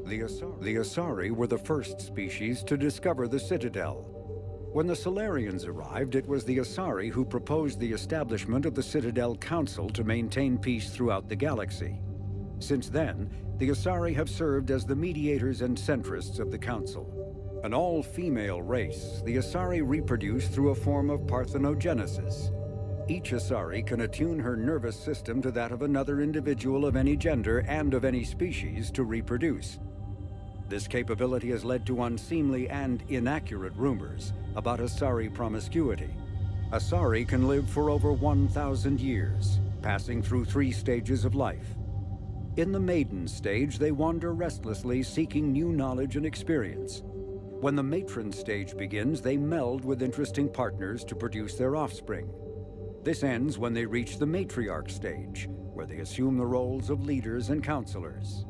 The Asari were the first species to discover the Citadel. When the Solarians arrived, it was the Asari who proposed the establishment of the Citadel Council to maintain peace throughout the galaxy. Since then, the Asari have served as the mediators and centrists of the Council. An all-female race, the Asari reproduce through a form of parthenogenesis. Each Asari can attune her nervous system to that of another individual of any gender and of any species to reproduce. This capability has led to unseemly and inaccurate rumors about Asari promiscuity. Asari can live for over 1,000 years, passing through 3 stages of life. In the maiden stage, they wander restlessly, seeking new knowledge and experience. When the matron stage begins, they meld with interesting partners to produce their offspring. This ends when they reach the matriarch stage, where they assume the roles of leaders and counselors.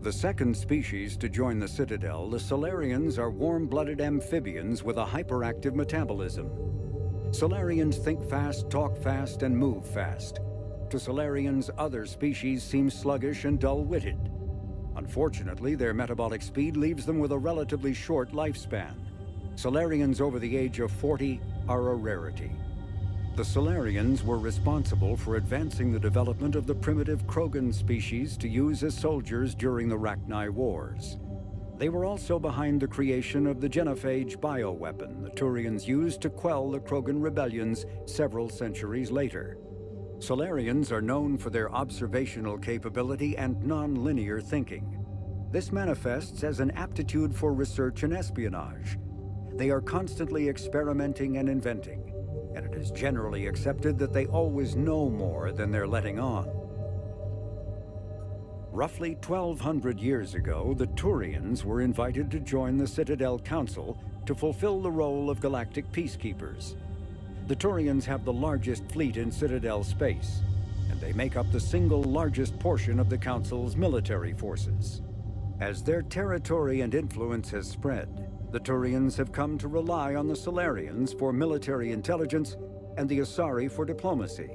The second species to join the Citadel, the Solarians, are warm-blooded amphibians with a hyperactive metabolism. Solarians think fast, talk fast, and move fast. To Solarians, other species seem sluggish and dull-witted. Unfortunately, their metabolic speed leaves them with a relatively short lifespan. Solarians over the age of 40 are a rarity. The Solarians were responsible for advancing the development of the primitive Krogan species to use as soldiers during the Rachni Wars. They were also behind the creation of the genophage bioweapon the Turians used to quell the Krogan rebellions several centuries later. Solarians are known for their observational capability and non-linear thinking. This manifests as an aptitude for research and espionage. They are constantly experimenting and inventing, and it is generally accepted that they always know more than they're letting on. Roughly 1,200 years ago, the Turians were invited to join the Citadel Council to fulfill the role of galactic peacekeepers. The Turians have the largest fleet in Citadel space, and they make up the single largest portion of the Council's military forces. As their territory and influence has spread, the Turians have come to rely on the Solarians for military intelligence and the Asari for diplomacy.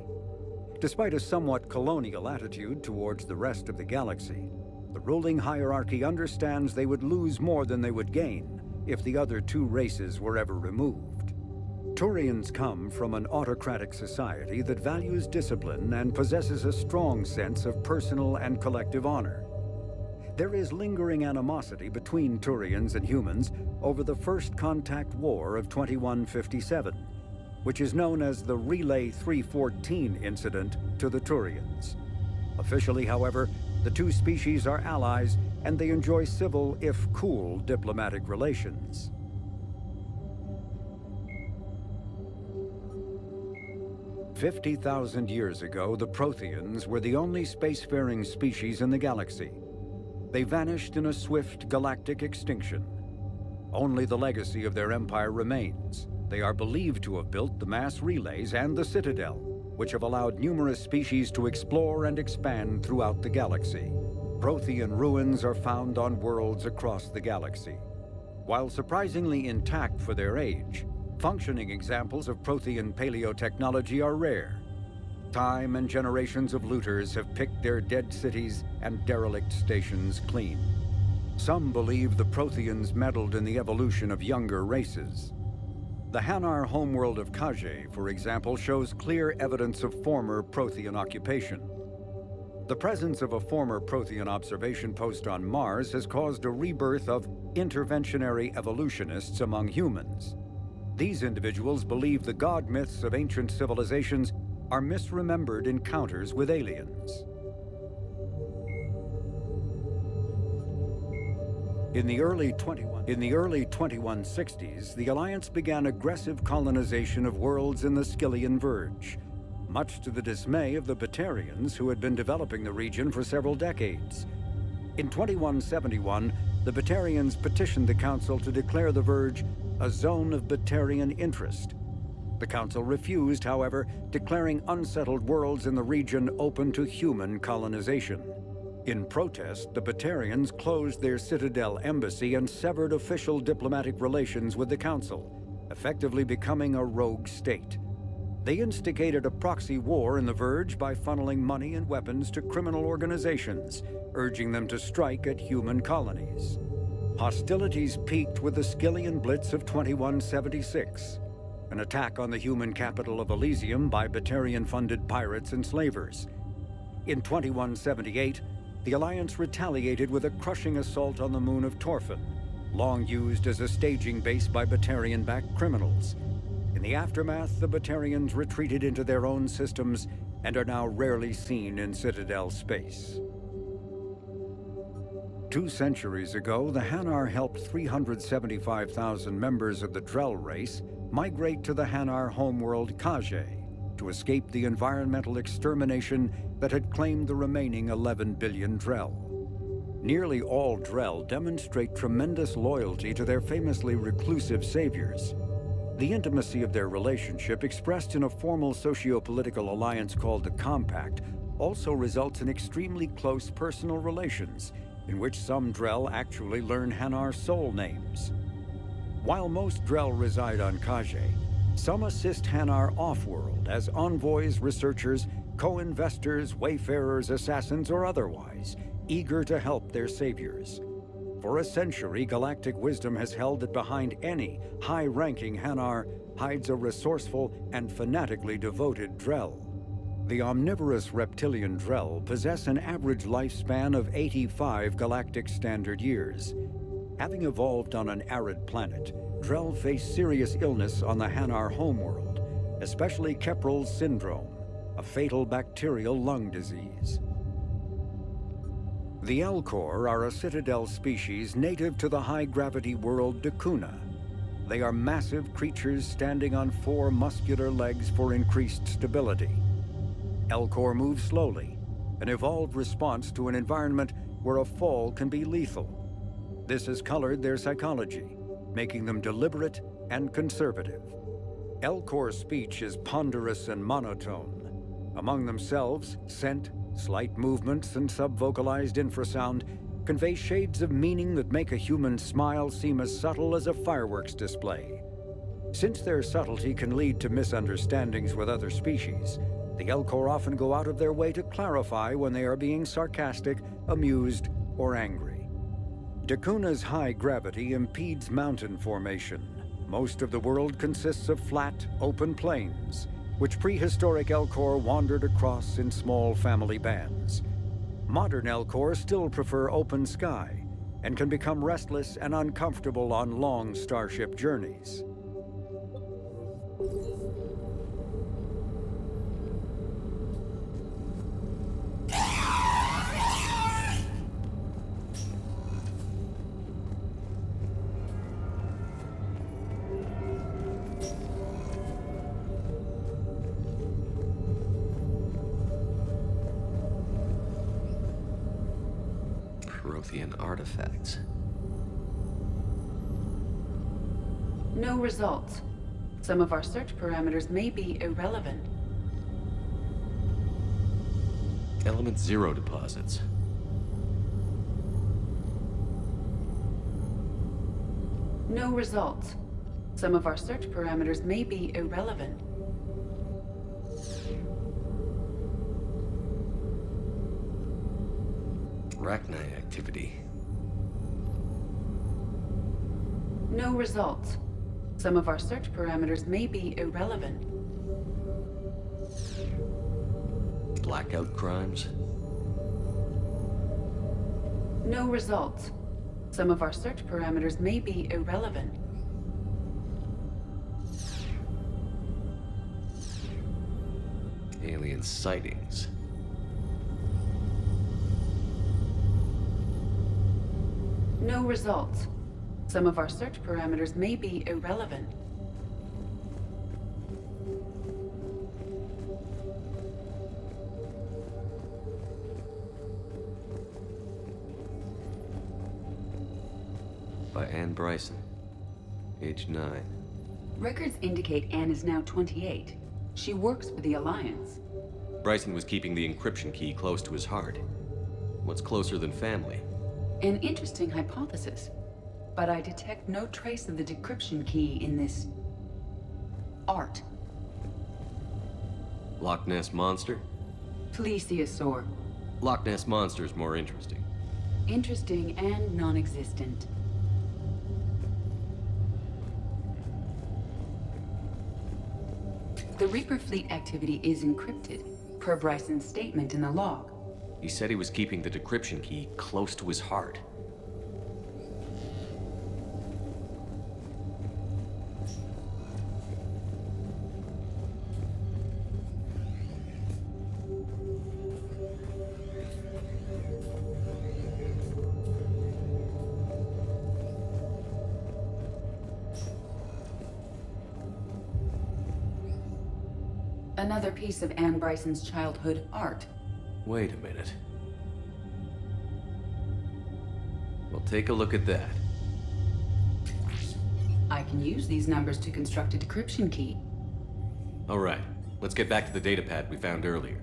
Despite a somewhat colonial attitude towards the rest of the galaxy, the ruling hierarchy understands they would lose more than they would gain if the other 2 races were ever removed. Turians come from an autocratic society that values discipline and possesses a strong sense of personal and collective honor. There is lingering animosity between Turians and humans over the First Contact War of 2157, which is known as the Relay 314 incident to the Turians. Officially, however, the 2 species are allies and they enjoy civil, if cool, diplomatic relations. "50,000 years ago, the Protheans were the only spacefaring species in the galaxy. They vanished in a swift galactic extinction. Only the legacy of their empire remains. They are believed to have built the mass relays and the Citadel, which have allowed numerous species to explore and expand throughout the galaxy. Prothean ruins are found on worlds across the galaxy. While surprisingly intact for their age, functioning examples of Prothean paleotechnology are rare. Time and generations of looters have picked their dead cities and derelict stations clean. Some believe the Protheans meddled in the evolution of younger races. The Hanar homeworld of Kage, for example, shows clear evidence of former Prothean occupation. The presence of a former Prothean observation post on Mars has caused a rebirth of interventionary evolutionists among humans. These individuals believe the god myths of ancient civilizations are misremembered encounters with aliens. In the early 2160s, the Alliance began aggressive colonization of worlds in the Skyllian Verge, much to the dismay of the Batarians, who had been developing the region for several decades. In 2171, the Batarians petitioned the Council to declare the Verge a zone of Batarian interest. The Council refused, however, declaring unsettled worlds in the region open to human colonization. In protest, the Batarians closed their Citadel embassy and severed official diplomatic relations with the Council, effectively becoming a rogue state. They instigated a proxy war in the Verge by funneling money and weapons to criminal organizations, urging them to strike at human colonies. Hostilities peaked with the Skillian Blitz of 2176, an attack on the human capital of Elysium by Batarian-funded pirates and slavers. In 2178, the Alliance retaliated with a crushing assault on the moon of Torfan, long used as a staging base by Batarian-backed criminals. In the aftermath, the Batarians retreated into their own systems and are now rarely seen in Citadel space. 2 centuries ago, the Hanar helped 375,000 members of the Drell race migrate to the Hanar homeworld Kage to escape the environmental extermination that had claimed the remaining 11 billion Drell. Nearly all Drell demonstrate tremendous loyalty to their famously reclusive saviors. The intimacy of their relationship, expressed in a formal socio-political alliance called the Compact, also results in extremely close personal relations, in which some Drell actually learn Hanar soul names. While most Drell reside on Kage, some assist Hanar off-world as envoys, researchers, co-investors, wayfarers, assassins, or otherwise, eager to help their saviors. For a century, galactic wisdom has held that behind any high-ranking Hanar hides a resourceful and fanatically devoted Drell. The omnivorous reptilian Drell possess an average lifespan of 85 galactic standard years. Having evolved on an arid planet, Drell face serious illness on the Hanar homeworld, especially Kepral's syndrome, a fatal bacterial lung disease. The Elcor are a Citadel species native to the high-gravity world Dakuna. They are massive creatures standing on 4 muscular legs for increased stability. Elcor move slowly, an evolved response to an environment where a fall can be lethal. This has colored their psychology, making them deliberate and conservative. Elcor speech is ponderous and monotone. Among themselves, scent, slight movements, and sub-vocalized infrasound convey shades of meaning that make a human smile seem as subtle as a fireworks display. Since their subtlety can lead to misunderstandings with other species, the Elcor often go out of their way to clarify when they are being sarcastic, amused, or angry. Dakuna's high gravity impedes mountain formation. Most of the world consists of flat, open plains, which prehistoric Elcor wandered across in small family bands. Modern Elcor still prefer open sky, and can become restless and uncomfortable on long starship journeys. Artifacts. No results. Some of our search parameters may be irrelevant. Element 0 deposits. No results. Some of our search parameters may be irrelevant. Arachnite activity. No results. Some of our search parameters may be irrelevant. Blackout crimes. No results. Some of our search parameters may be irrelevant. Alien sightings. No results. Some of our search parameters may be irrelevant. By Anne Bryson, age 9. Records indicate Anne is now 28. She works for the Alliance. Bryson was keeping the encryption key close to his heart. What's closer than family? An interesting hypothesis, but I detect no trace of the decryption key in this art. Loch Ness Monster? Plesiosaur. Loch Ness Monster's more interesting. Interesting and non-existent. The Reaper fleet activity is encrypted, per Bryson's statement in the log. He said he was keeping the decryption key close to his heart. Another piece of Anne Bryson's childhood art. Wait a minute. Well, take a look at that. I can use these numbers to construct a decryption key. All right, let's get back to the datapad we found earlier.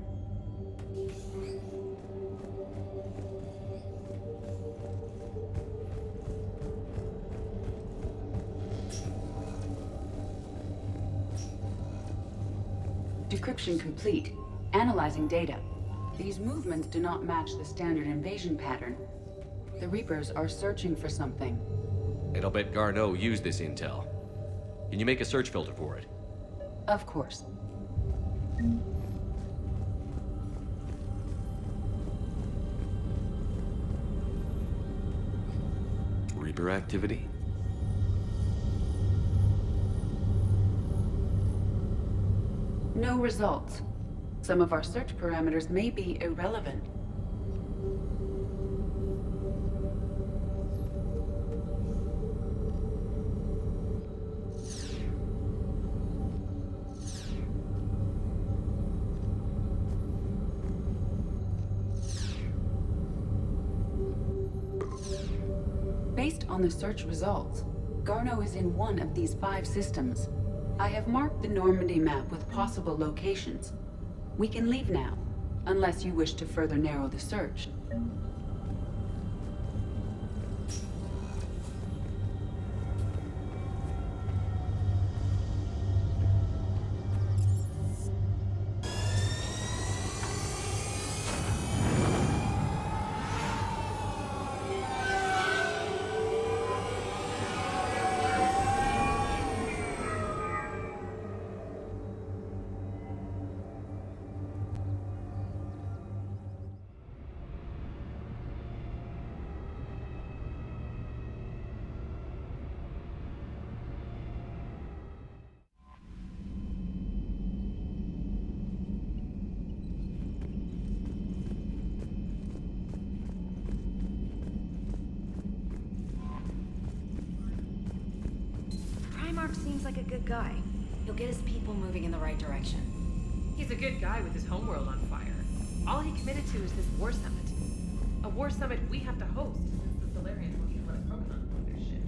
Decryption complete. Analyzing data. These movements do not match the standard invasion pattern. The Reapers are searching for something. And I'll bet Garneau used this intel. Can you make a search filter for it? Of course. Reaper activity? No results. Some of our search parameters may be irrelevant. Based on the search results, Garneau is in one of these 5 systems. I have marked the Normandy map with possible locations. We can leave now, unless you wish to further narrow the search. Seems like a good guy. He'll get his people moving in the right direction. He's a good guy with his homeworld on fire. All he committed to is this war summit. A war summit we have to host since the Solarians want to run a proton on their ship.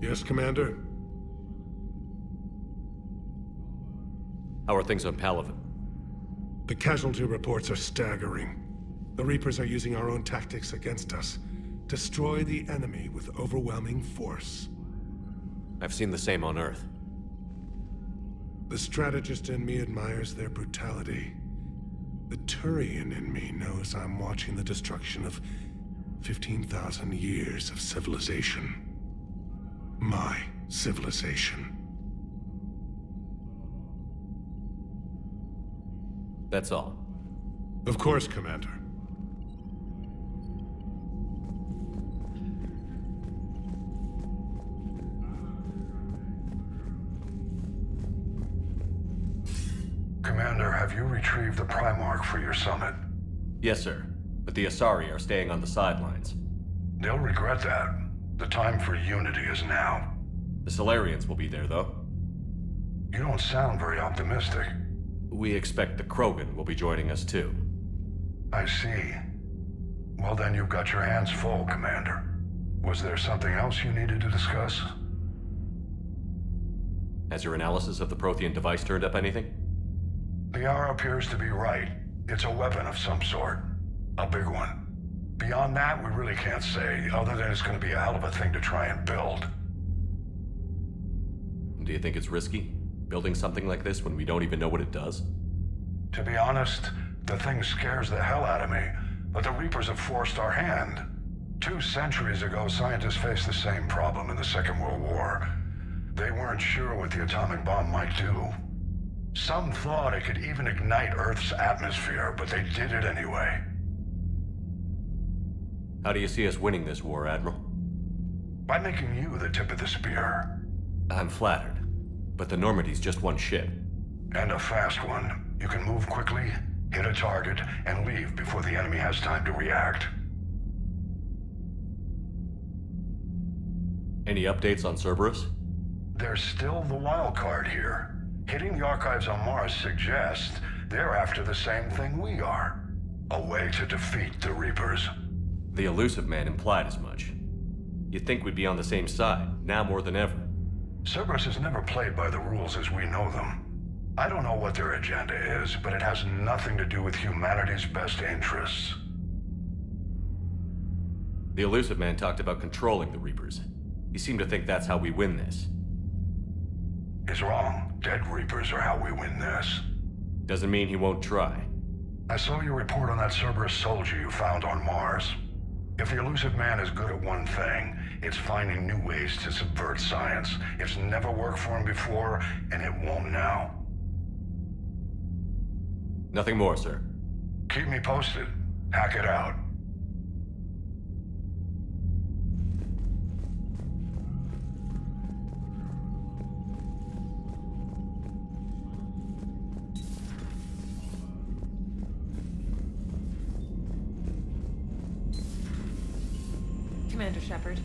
Yes, Commander? How are things on Palaven? The casualty reports are staggering. The Reapers are using our own tactics against us. Destroy the enemy with overwhelming force. I've seen the same on Earth. The strategist in me admires their brutality. The Turian in me knows I'm watching the destruction of 15,000 years of civilization. My civilization. That's all. Of course, Commander. Commander, have you retrieved the Primarch for your summit? Yes, sir. But the Asari are staying on the sidelines. They'll regret that. The time for unity is now. The Solarians will be there, though. You don't sound very optimistic. We expect the Krogan will be joining us, too. I see. Well, then you've got your hands full, Commander. Was there something else you needed to discuss? Has your analysis of the Prothean device turned up anything? The hour appears to be right. It's a weapon of some sort. A big one. Beyond that, we really can't say, other than it's going to be a hell of a thing to try and build. Do you think it's risky, building something like this when we don't even know what it does? To be honest, the thing scares the hell out of me, but the Reapers have forced our hand. 2 centuries ago, scientists faced the same problem in the Second World War. They weren't sure what the atomic bomb might do. Some thought it could even ignite Earth's atmosphere, but they did it anyway. How do you see us winning this war, Admiral? By making you the tip of the spear. I'm flattered, but the Normandy's just one ship. And a fast one. You can move quickly, hit a target, and leave before the enemy has time to react. Any updates on Cerberus? There's still the wild card here. Hitting the archives on Mars suggests they're after the same thing we are. A way to defeat the Reapers. The Elusive Man implied as much. You'd think we'd be on the same side, now more than ever. Cerberus has never played by the rules as we know them. I don't know what their agenda is, but it has nothing to do with humanity's best interests. The Elusive Man talked about controlling the Reapers. He seemed to think that's how we win this. He's wrong. Dead Reapers are how we win this. Doesn't mean he won't try. I saw your report on that Cerberus soldier you found on Mars. If the Elusive Man is good at one thing, it's finding new ways to subvert science. It's never worked for him before, and it won't now. Nothing more, sir. Keep me posted. Hack it out. Commander Shepard.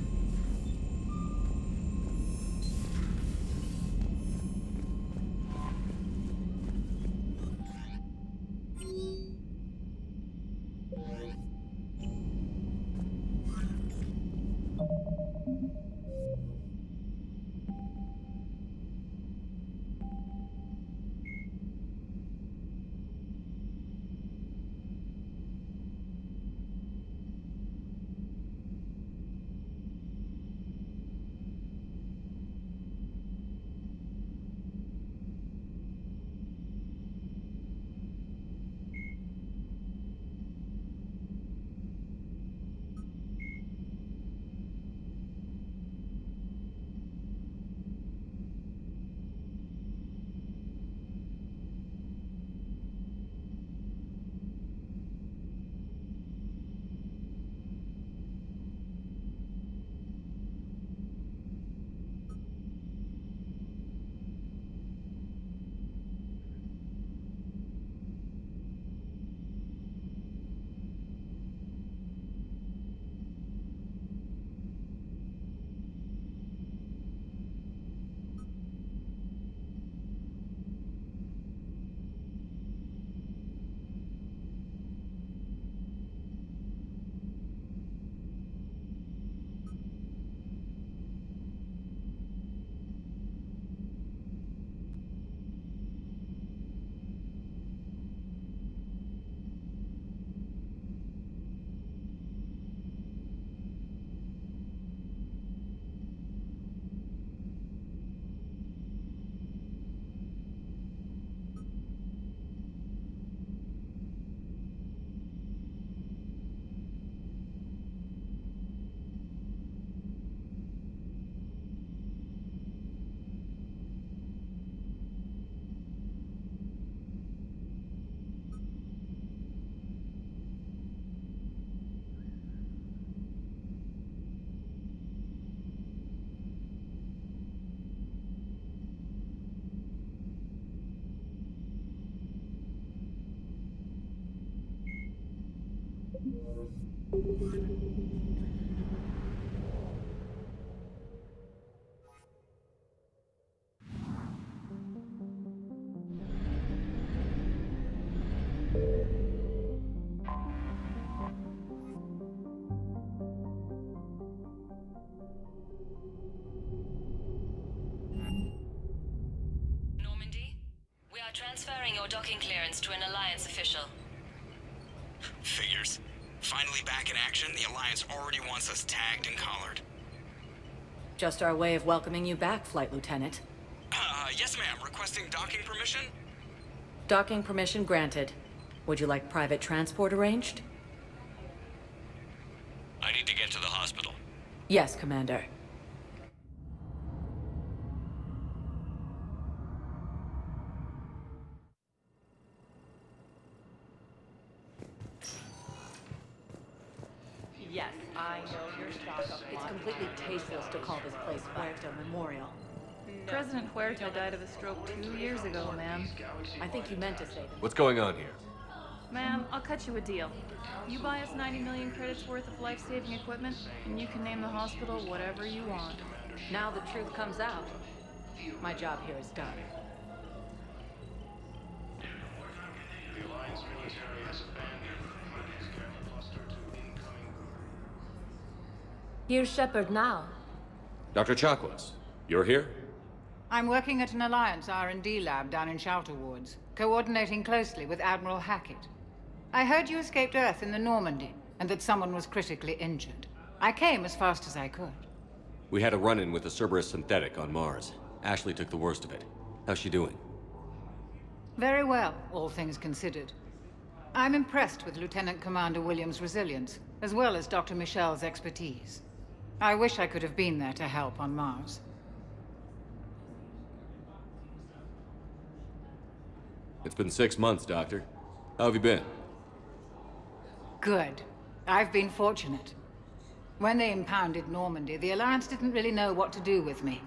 Transferring your docking clearance to an Alliance official. Figures. Finally back in action, the Alliance already wants us tagged and collared. Just our way of welcoming you back, Flight Lieutenant. Yes ma'am, requesting docking permission? Docking permission granted. Would you like private transport arranged? I need to get to the hospital. Yes, Commander. Yes, I know your stock of It's completely tasteless to call this place Puerto Memorial. President Huerta died of a stroke 2 years ago, ma'am. I think you meant to say that. What's going on here? Ma'am, I'll cut you a deal. You buy us 90 million credits worth of life-saving equipment, and you can name the hospital whatever you want. Now the truth comes out. My job here is done. The Alliance military has abandoned Money's Gamma Cluster to incoming group. Here's Shepard now. Dr. Chakwas, you're here? I'm working at an Alliance R&D lab down in Shelter Wards, coordinating closely with Admiral Hackett. I heard you escaped Earth in the Normandy, and that someone was critically injured. I came as fast as I could. We had a run-in with a Cerberus synthetic on Mars. Ashley took the worst of it. How's she doing? Very well, all things considered. I'm impressed with Lieutenant Commander Williams' resilience, as well as Dr. Michel's expertise. I wish I could have been there to help on Mars. It's been 6 months, Doctor. How have you been? Good. I've been fortunate. When they impounded Normandy, the Alliance didn't really know what to do with me.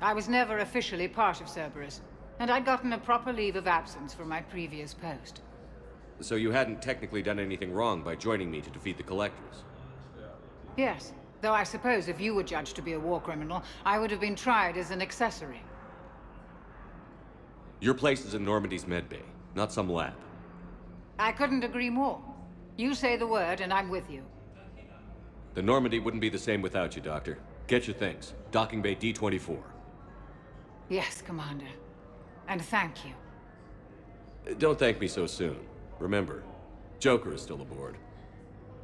I was never officially part of Cerberus, and I'd gotten a proper leave of absence from my previous post. So you hadn't technically done anything wrong by joining me to defeat the Collectors? Yes, though I suppose if you were judged to be a war criminal, I would have been tried as an accessory. Your place is in Normandy's medbay, not some lab. I couldn't agree more. You say the word, and I'm with you. The Normandy wouldn't be the same without you, Doctor. Get your things. Docking Bay D-24. Yes, Commander. And thank you. Don't thank me so soon. Remember, Joker is still aboard.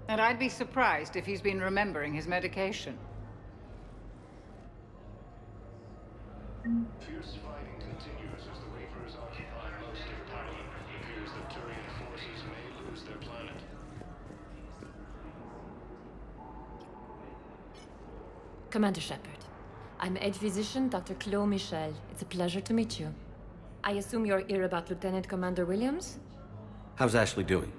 And I'd be surprised if he's been remembering his medication. Fierce fighting continues as the Reapers occupy most of the planet. It appears that Turian forces may lose their planet. Commander Shepard. I'm Edge Physician Dr. Chloe Michel. It's a pleasure to meet you. I assume you're here about Lieutenant Commander Williams? How's Ashley doing?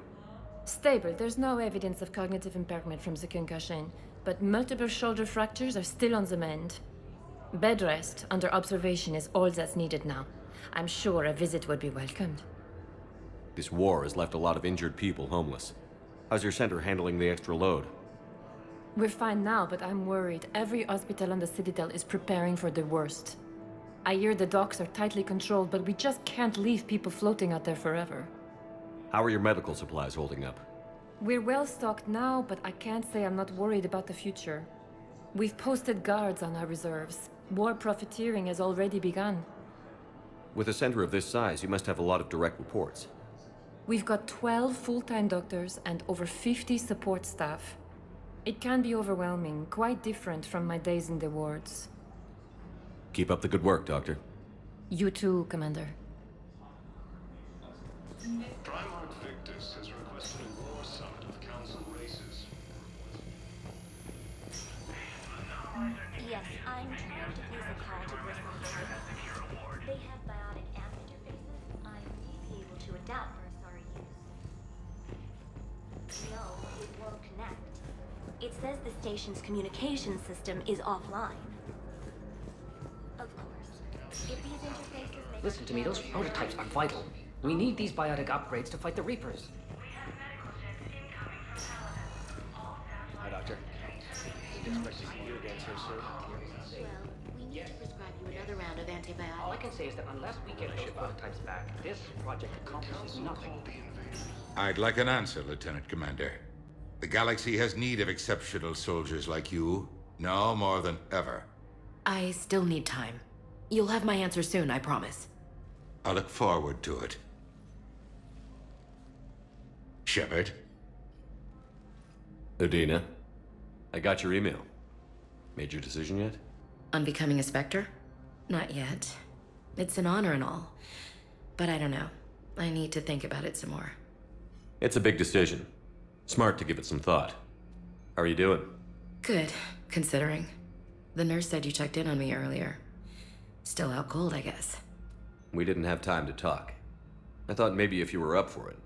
Stable. There's no evidence of cognitive impairment from the concussion, but multiple shoulder fractures are still on the mend. Bed rest under observation is all that's needed now. I'm sure a visit would be welcomed. This war has left a lot of injured people homeless. How's your center handling the extra load? We're fine now, but I'm worried. Every hospital on the Citadel is preparing for the worst. I hear the docks are tightly controlled, but we just can't leave people floating out there forever. How are your medical supplies holding up? We're well stocked now, but I can't say I'm not worried about the future. We've posted guards on our reserves. War profiteering has already begun. With a center of this size, you must have a lot of direct reports. We've got 12 full-time doctors and over 50 support staff. It can be overwhelming, quite different from my days in the wards. Keep up the good work, Doctor. You too, Commander. Primarch Victus has requested a war summit of council races. Yes, I'm trying to place a call to Grissom. They have biotic amp interfaces. I may be able to adapt for Asari use. No, it won't connect. It says the station's communication system is offline. Of course. If these interfaces make Listen to me, those prototypes are vital. We need these biotic upgrades to fight the Reapers. Hi, Doctor. Didn't expect to see you again so soon. Well, we need to prescribe you another round of antibiotics. All I can say is that unless we get our prototypes back, this project accomplishes nothing. I'd like an answer, Lieutenant Commander. The galaxy has need of exceptional soldiers like you, now more than ever. I still need time. You'll have my answer soon, I promise. I look forward to it. Shepard? Udina, I got your email. Made your decision yet? On becoming a Spectre? Not yet. It's an honor and all. But I don't know. I need to think about it some more. It's a big decision. Smart to give it some thought. How are you doing? Good, considering. The nurse said you checked in on me earlier. Still out cold, I guess. We didn't have time to talk. I thought maybe if you were up for it.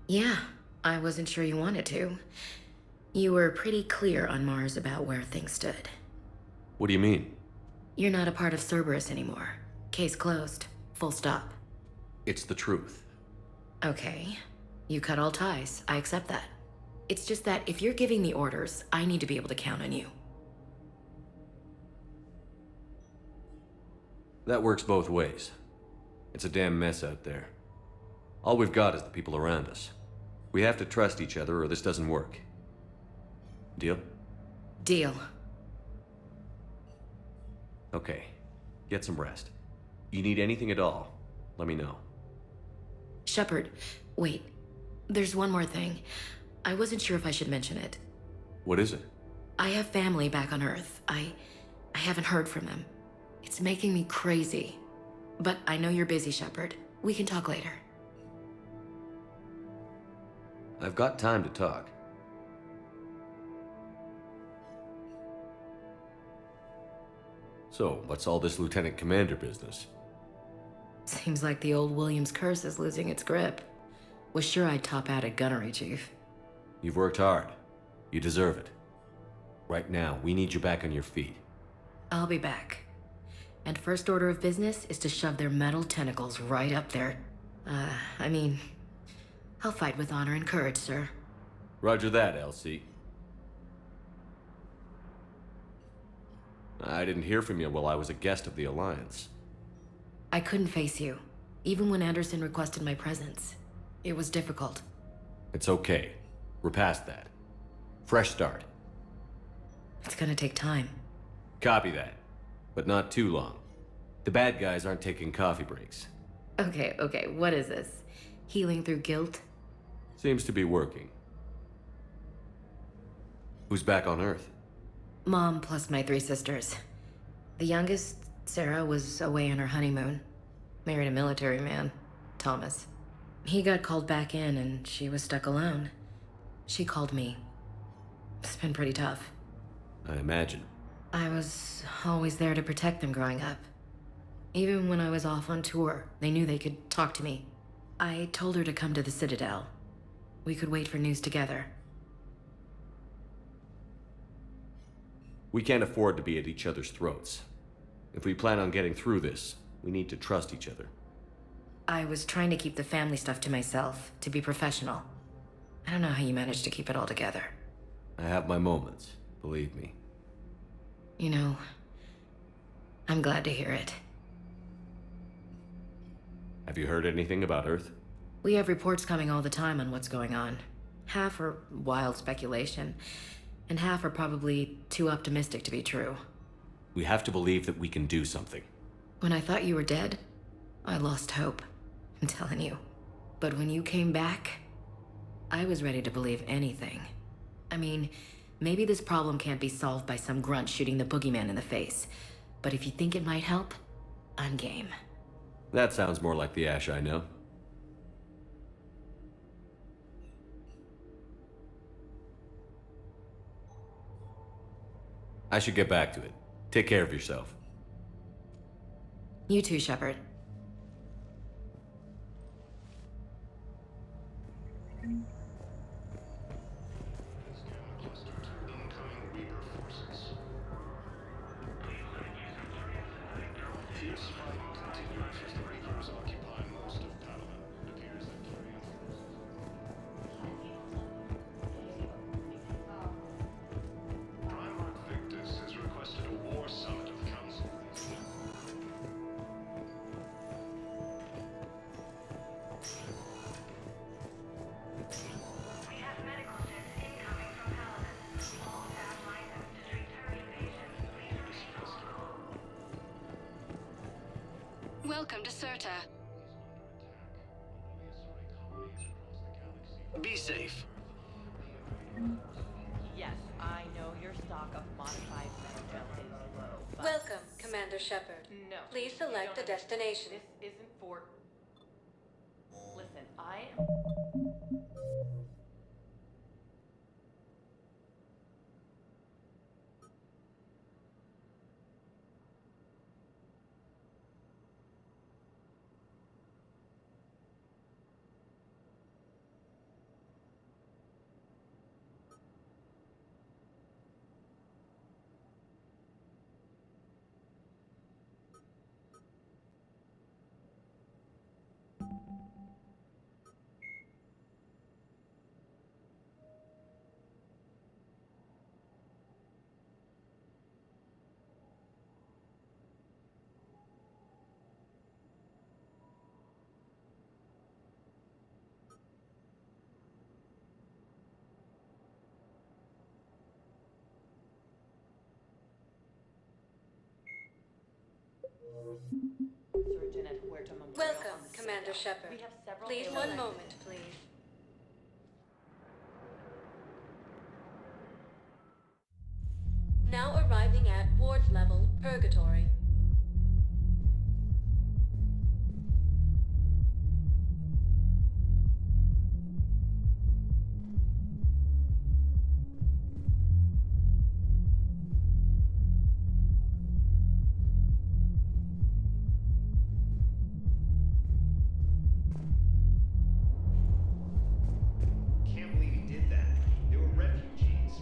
Yeah, I wasn't sure you wanted to. You were pretty clear on Mars about where things stood. What do you mean? You're not a part of Cerberus anymore. Case closed. Full stop. It's the truth. Okay. You cut all ties. I accept that. It's just that if you're giving the orders, I need to be able to count on you. That works both ways. It's a damn mess out there. All we've got is the people around us. We have to trust each other or this doesn't work. Deal? Deal. Okay. Get some rest. You need anything at all, let me know. Shepard, wait. There's one more thing. I wasn't sure if I should mention it. What is it? I have family back on Earth. I haven't heard from them. It's making me crazy. But I know you're busy, Shepard. We can talk later. I've got time to talk. So, what's all this Lieutenant Commander business? Seems like the old Williams curse is losing its grip. Was sure I'd top out at gunnery, Chief. You've worked hard. You deserve it. Right now, we need you back on your feet. I'll be back. And first order of business is to shove their metal tentacles right up there. I'll fight with honor and courage, sir. Roger that, LC. I didn't hear from you while I was a guest of the Alliance. I couldn't face you, even when Anderson requested my presence. It was difficult. It's okay. We're past that. Fresh start. It's gonna take time. Copy that. But not too long. The bad guys aren't taking coffee breaks. Okay, what is this? Healing through guilt? Seems to be working. Who's back on Earth? Mom plus my 3 sisters. The youngest, Sarah, was away on her honeymoon. Married a military man, Thomas. He got called back in and she was stuck alone. She called me. It's been pretty tough. I imagine. I was always there to protect them growing up. Even when I was off on tour, they knew they could talk to me. I told her to come to the Citadel. We could wait for news together. We can't afford to be at each other's throats. If we plan on getting through this, we need to trust each other. I was trying to keep the family stuff to myself, to be professional. I don't know how you managed to keep it all together. I have my moments, believe me. You know, I'm glad to hear it. Have you heard anything about Earth? We have reports coming all the time on what's going on. Half are wild speculation, and half are probably too optimistic to be true. We have to believe that we can do something. When I thought you were dead, I lost hope. I'm telling you. But when you came back, I was ready to believe anything. I mean, maybe this problem can't be solved by some grunt shooting the boogeyman in the face. But if you think it might help, I'm game. That sounds more like the Ash I know. I should get back to it. Take care of yourself. You too, Shepard. Welcome to Serta. Be safe. Yes, I know your stock of modified Citadel is low, but... Welcome, Commander Shepard. No. Please you select don't a destination. This isn't for... Listen, I am... Surgeon at Huerta Memorial. Welcome, Commander Shepard. We have several... Please, one moment, please. Now arriving at ward level, Purgatory. Can't believe he did that. They were refugees.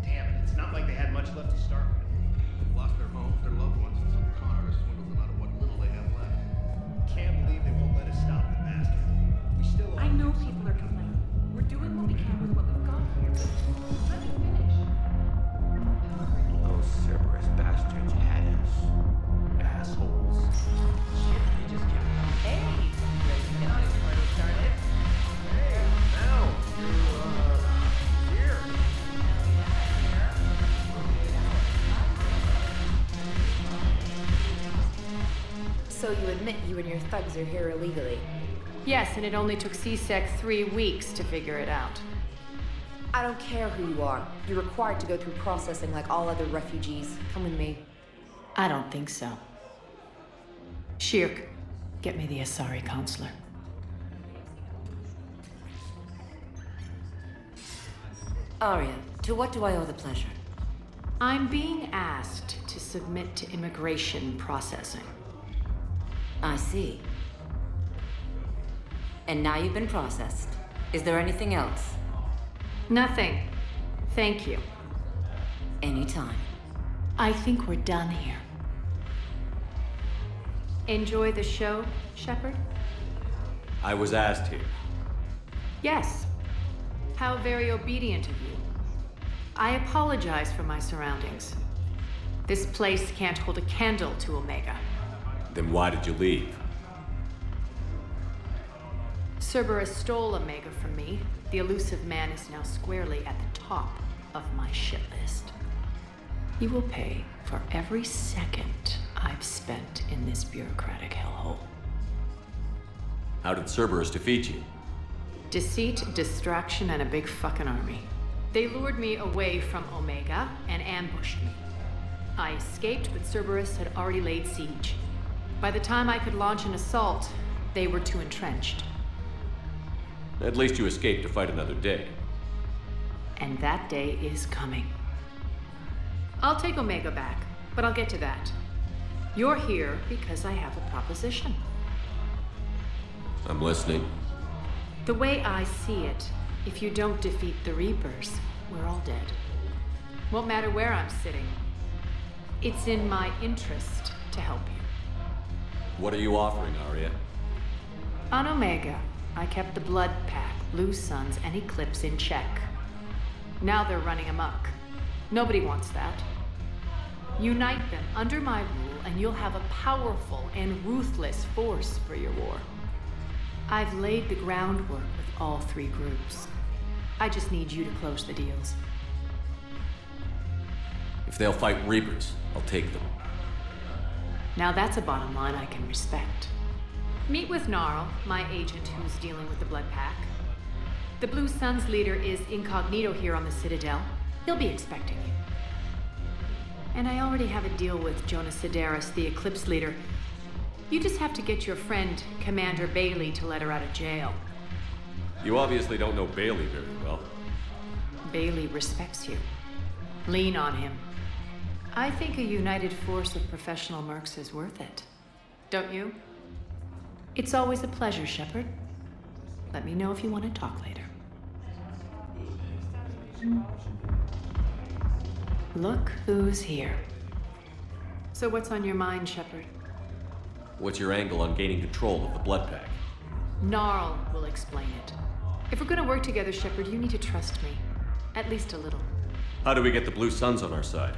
Damn it, it's not like they had much left to start with. They've lost their homes, their loved ones, and some con artist swindles them out of what little they have left. Can't believe they won't let us stop the bastard. We still I know people are complaining. We're doing what we can with what we've got here, but let me finish. Those Cerberus bastards had us. Assholes. Shit, they just give up. Hey! Ready to get this party started? Hey, now, here. So you admit you and your thugs are here illegally? Yes, and it only took C-Sec 3 weeks to figure it out. I don't care who you are. You're required to go through processing like all other refugees. Come with me. I don't think so. Shirk, get me the Asari counselor. Arya, to what do I owe the pleasure? I'm being asked to submit to immigration processing. I see. And now you've been processed. Is there anything else? Nothing. Thank you. Anytime. I think we're done here. Enjoy the show, Shepard? I was asked here. Yes. How very obedient of you. I apologize for my surroundings. This place can't hold a candle to Omega. Then why did you leave? Cerberus stole Omega from me. The elusive man is now squarely at the top of my shit list. You will pay for every second I've spent in this bureaucratic hellhole. How did Cerberus defeat you? Deceit, distraction, and a big fucking army. They lured me away from Omega and ambushed me. I escaped, but Cerberus had already laid siege. By the time I could launch an assault, they were too entrenched. At least you escaped to fight another day. And that day is coming. I'll take Omega back, but I'll get to that. You're here because I have a proposition. I'm listening. The way I see it, if you don't defeat the Reapers, we're all dead. Won't matter where I'm sitting. It's in my interest to help you. What are you offering, Arya? On Omega, I kept the Blood Pack, Blue Suns, and Eclipse in check. Now they're running amok. Nobody wants that. Unite them under my rule, and you'll have a powerful and ruthless force for your war. I've laid the groundwork with all three groups. I just need you to close the deals. If they'll fight Reapers, I'll take them. Now that's a bottom line I can respect. Meet with Gnarl, my agent who's dealing with the Blood Pack. The Blue Sun's leader is incognito here on the Citadel. He'll be expecting you. And I already have a deal with Jonas Sidaris, the Eclipse leader. You just have to get your friend, Commander Bailey, to let her out of jail. You obviously don't know Bailey very well. Bailey respects you. Lean on him. I think a united force of professional mercs is worth it. Don't you? It's always a pleasure, Shepard. Let me know if you want to talk later. Look who's here. So what's on your mind, Shepard? What's your angle on gaining control of the blood pack? Gnarl will explain it. If we're gonna work together, Shepard, you need to trust me. At least a little. How do we get the Blue Suns on our side?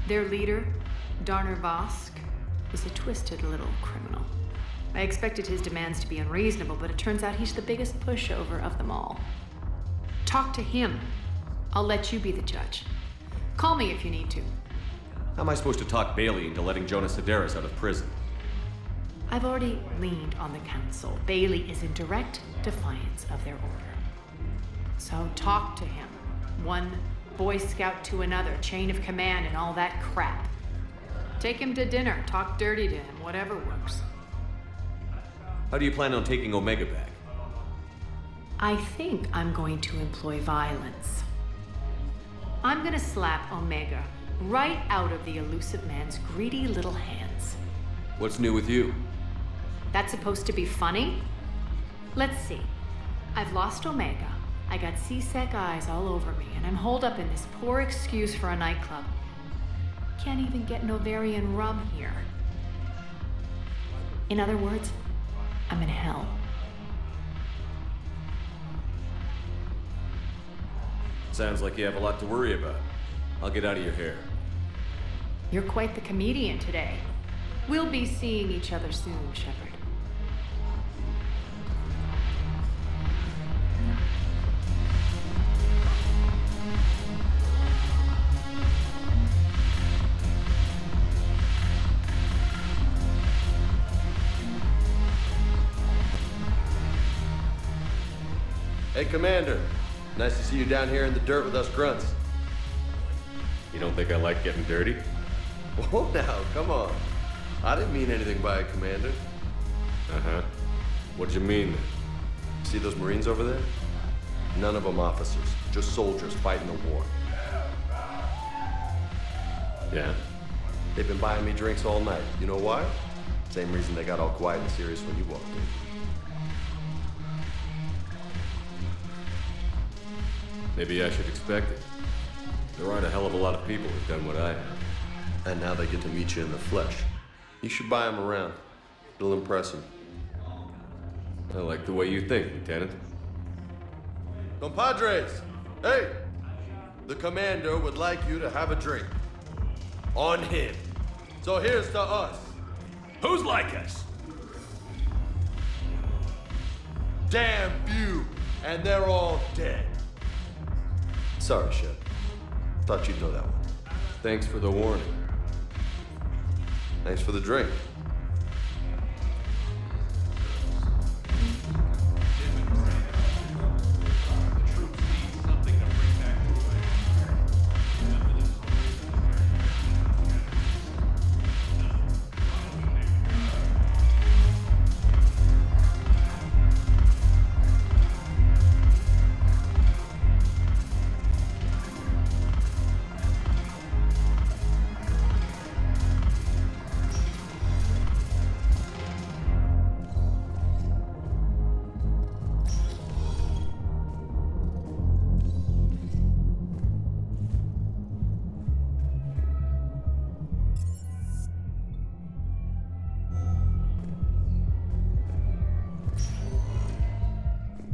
Their leader, Darner Vosk, is a twisted little criminal. I expected his demands to be unreasonable, but it turns out he's the biggest pushover of them all. Talk to him. I'll let you be the judge. Call me if you need to. How am I supposed to talk Bailey into letting Jonas Sidaris out of prison? I've already leaned on the council. Bailey is in direct defiance of their order. So talk to him. One Boy Scout to another, chain of command and all that crap. Take him to dinner, talk dirty to him, whatever works. How do you plan on taking Omega back? I think I'm going to employ violence. I'm gonna slap Omega right out of the elusive man's greedy little hands. What's new with you? That's supposed to be funny? Let's see. I've lost Omega. I got C-Sec eyes all over me, and I'm holed up in this poor excuse for a nightclub. Can't even get Novarian rum here. In other words, I'm in hell. Sounds like you have a lot to worry about. I'll get out of your hair. You're quite the comedian today. We'll be seeing each other soon, Shepard. Hey, Commander. Nice to see you down here in the dirt with us grunts. You don't think I like getting dirty? Oh, now, come on. I didn't mean anything by it, Commander. Uh-huh. What'd you mean then? See those Marines over there? None of them officers, just soldiers fighting the war. Yeah? They've been buying me drinks all night. You know why? Same reason they got all quiet and serious when you walked in. Maybe I should expect it. There aren't a hell of a lot of people who've done what I have. And now they get to meet you in the flesh. You should buy them around. It'll impress them. I like the way you think, Lieutenant. Compadres! Hey! The Commander would like you to have a drink. On him. So here's to us. Who's like us? Damn few, and they're all dead. Sorry, Shep. Thought you'd know that one. Thanks for the warning. Thanks for the drink.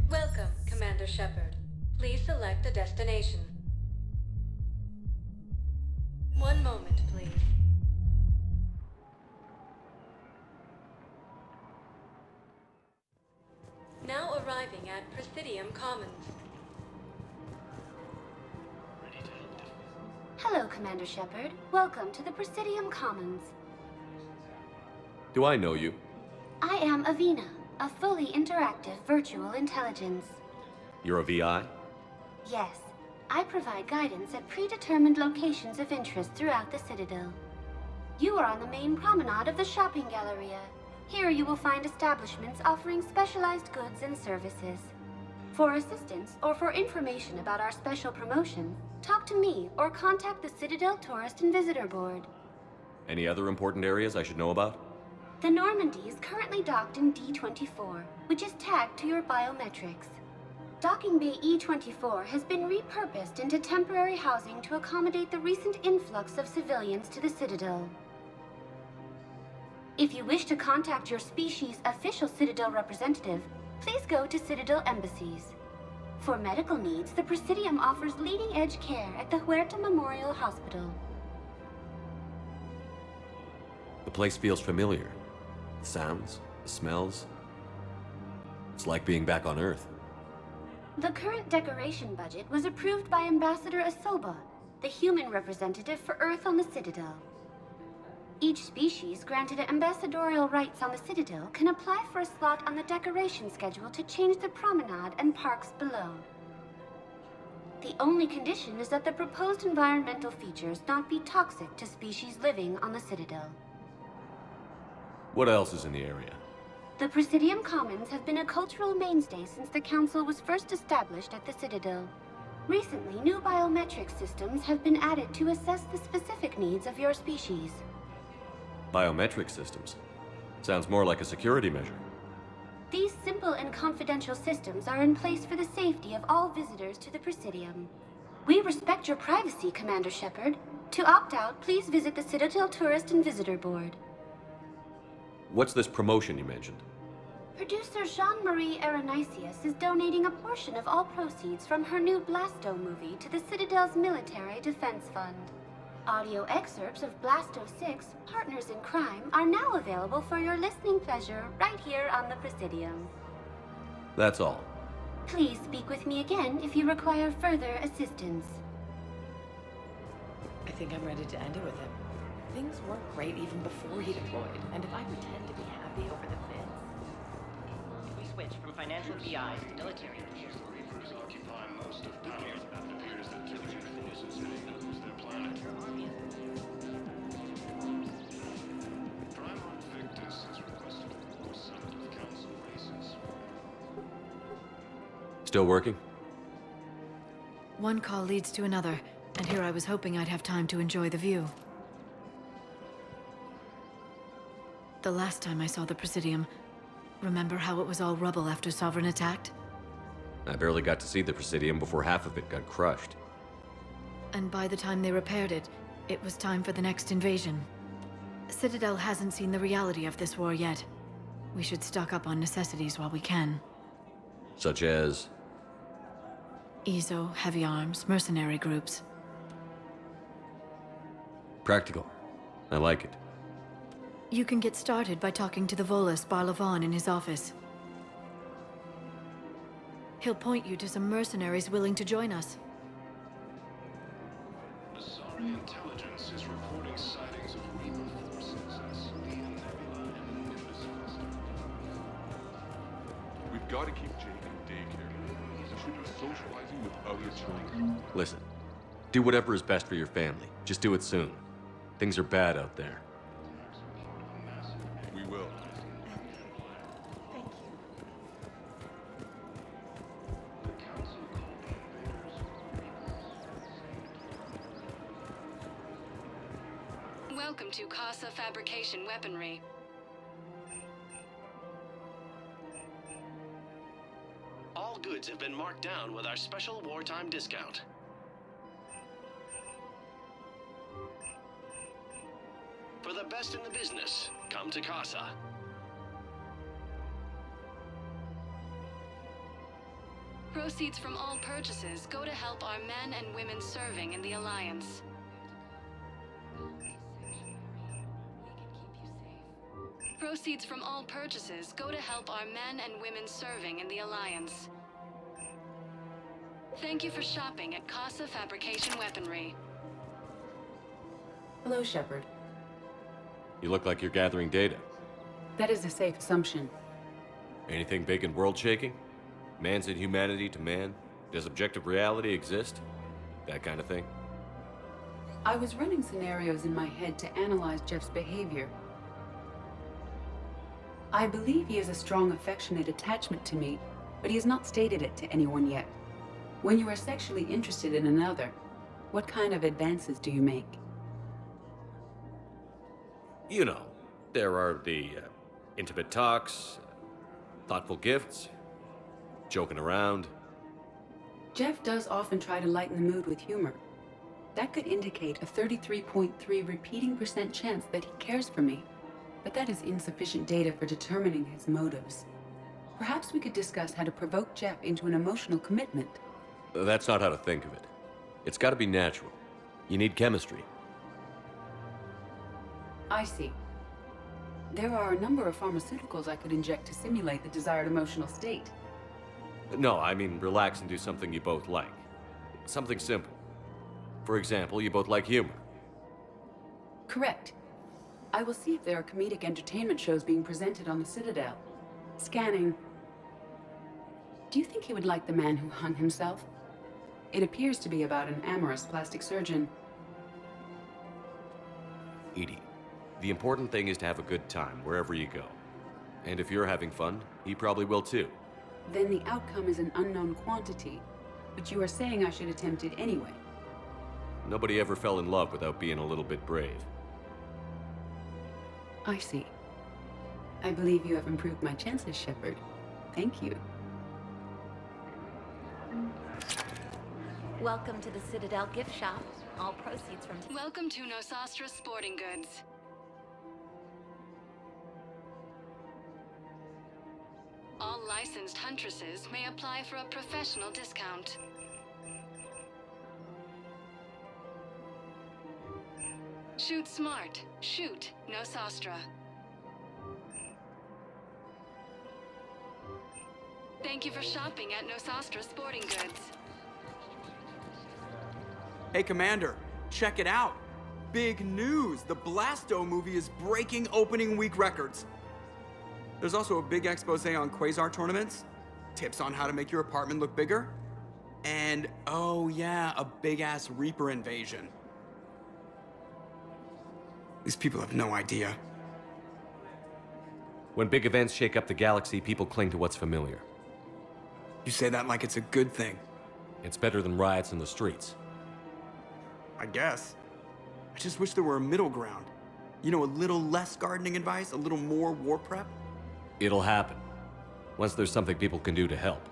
Welcome, Commander Shepard. Please select a destination. One moment, please. Now arriving at Presidium Commons. Hello, Commander Shepard. Welcome to the Presidium Commons. Do I know you? I am Avina, a fully interactive virtual intelligence. You're a VI? Yes. I provide guidance at predetermined locations of interest throughout the Citadel. You are on the main promenade of the shopping galleria. Here you will find establishments offering specialized goods and services. For assistance or for information about our special promotion, talk to me or contact the Citadel Tourist and Visitor Board. Any other important areas I should know about? The Normandy is currently docked in D24, which is tagged to your biometrics. Docking Bay E24 has been repurposed into temporary housing to accommodate the recent influx of civilians to the Citadel. If you wish to contact your species' official Citadel representative, please go to Citadel embassies. For medical needs, the Presidium offers leading-edge care at the Huerta Memorial Hospital. The place feels familiar. The sounds, the smells. It's like being back on Earth. The current decoration budget was approved by Ambassador Asoba, the human representative for Earth on the Citadel. Each species granted ambassadorial rights on the Citadel can apply for a slot on the decoration schedule to change the promenade and parks below. The only condition is that the proposed environmental features not be toxic to species living on the Citadel. What else is in the area? The Presidium Commons have been a cultural mainstay since the Council was first established at the Citadel. Recently, new biometric systems have been added to assess the specific needs of your species. Biometric systems. Sounds more like a security measure. These simple and confidential systems are in place for the safety of all visitors to the Presidium. We respect your privacy, Commander Shepard. To opt out, please visit the Citadel Tourist and Visitor Board. What's this promotion you mentioned? Producer Jean-Marie Aronisius is donating a portion of all proceeds from her new Blasto movie to the Citadel's Military Defense Fund. Audio excerpts of Blasto 6, Partners in Crime, are now available for your listening pleasure right here on the Presidium. That's all. Please speak with me again if you require further assistance. I think I'm ready to end it with him. Things weren't great even before he deployed, and if I pretend to be happy over the fence... If we switch from financial BIs to military... The Reapers occupy most of power. It appears that Tyrian forces may lose their planet. Primarch Victus has requested a war summit of council races. Still working? One call leads to another, and here I was hoping I'd have time to enjoy the view. The last time I saw the Presidium, remember how it was all rubble after Sovereign attacked? I barely got to see the Presidium before half of it got crushed. And by the time they repaired it, it was time for the next invasion. Citadel hasn't seen the reality of this war yet. We should stock up on necessities while we can. Such as? EZO, heavy arms, mercenary groups. Practical. I like it. You can get started by talking to the Volus Barlavon in his office. He'll point you to some mercenaries willing to join us. Asari intelligence is reporting sightings of Reaper forces at Celine Nebula and Nimbus Cluster. We've got to keep Jake in daycare. He should be socializing with other children. Listen, do whatever is best for your family. Just do it soon. Things are bad out there. We will. Welcome to Casa Fabrication Weaponry. All goods have been marked down with our special wartime discount. For the best in the business, come to Casa. Proceeds from all purchases go to help our men and women serving in the Alliance. Proceeds from all purchases go to help our men and women serving in the Alliance. Thank you for shopping at Casa Fabrication Weaponry. Hello, Shepard. You look like you're gathering data. That is a safe assumption. Anything big and world-shaking? Man's inhumanity to man? Does objective reality exist? That kind of thing. I was running scenarios in my head to analyze Jeff's behavior. I believe he has a strong affectionate attachment to me, but he has not stated it to anyone yet. When you are sexually interested in another, what kind of advances do you make? You know, there are the intimate talks, thoughtful gifts, joking around. Jeff does often try to lighten the mood with humor. That could indicate a 33.3 repeating % chance that he cares for me, but that is insufficient data for determining his motives. Perhaps we could discuss how to provoke Jeff into an emotional commitment. That's not how to think of it. It's got to be natural. You need chemistry. I see. There are a number of pharmaceuticals I could inject to simulate the desired emotional state. No, I mean relax and do something you both like. Something simple. For example, you both like humor. Correct. I will see if there are comedic entertainment shows being presented on the Citadel. Scanning. Do you think he would like The Man Who Hung Himself? It appears to be about an amorous plastic surgeon. Edie, the important thing is to have a good time wherever you go. And if you're having fun, he probably will too. Then the outcome is an unknown quantity, but you are saying I should attempt it anyway. Nobody ever fell in love without being a little bit brave. I see. I believe you have improved my chances, Shepard. Thank you. Welcome to the Citadel gift shop. All proceeds from... Welcome to Nosastra Sporting Goods. All licensed huntresses may apply for a professional discount. Shoot smart. Shoot Nosastra. Thank you for shopping at Nosastra Sporting Goods. Hey, Commander, check it out. Big news! The Blasto movie is breaking opening week records. There's also a big expose on quasar tournaments, tips on how to make your apartment look bigger, and, oh yeah, a big-ass Reaper invasion. These people have no idea. When big events shake up the galaxy, people cling to what's familiar. You say that like it's a good thing. It's better than riots in the streets. I guess. I just wish there were a middle ground. You know, a little less gardening advice, a little more war prep. It'll happen. Once there's something people can do to help.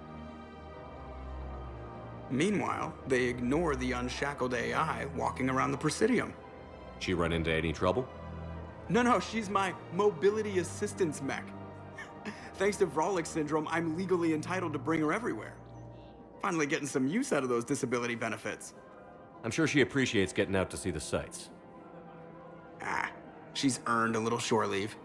Meanwhile, they ignore the unshackled AI walking around the Presidium. She run into any trouble? No, she's my mobility assistance mech. Thanks to Vrolic syndrome, I'm legally entitled to bring her everywhere. Finally getting some use out of those disability benefits. I'm sure she appreciates getting out to see the sights. She's earned a little shore leave.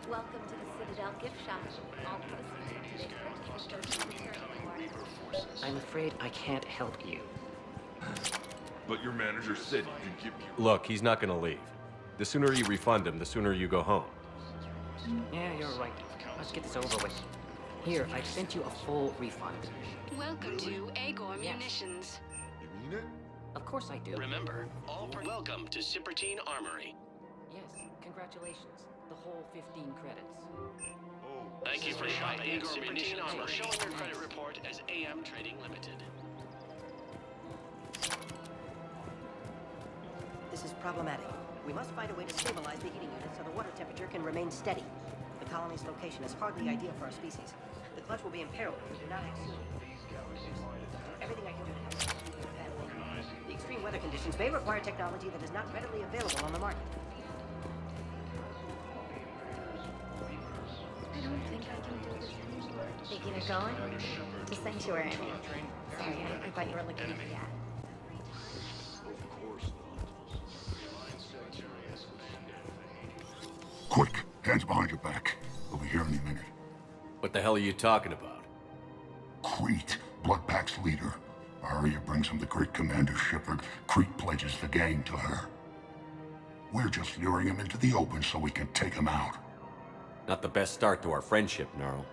Welcome to the Citadel gift shop. All proceeds from today's purchase. I'm afraid I can't help you. But your manager said you could give me... Look, he's not gonna leave. The sooner you refund him, the sooner you go home. Yeah, you're right. Let's get this over with. Here, I've sent you a full refund. Welcome to Agor Munitions. You mean it? Of course I do. Remember, welcome to Sippertine Armory. Yes, congratulations. The whole 15 credits. Thank you for shopping at Sippertine Armory. Showing your credit report as AM Trading Limited. This is problematic. We must find a way to stabilize the heating unit so the water temperature can remain steady. The colony's location is hardly ideal for our species. The clutch will be in peril if we do not act soon. Everything I can do to help. The extreme weather conditions may require technology that is not readily available on the market. I don't think I can do this anymore. Thinking of going? To Sanctuary, I mean. Sorry, I thought you were looking at me. Yeah. Quick, hands behind your back. We'll be here any minute. What the hell are you talking about? Crete, Blood Pack's leader. Aria brings him the great Commander Shepard. Crete pledges the gang to her. We're just luring him into the open so we can take him out. Not the best start to our friendship, Gnarl.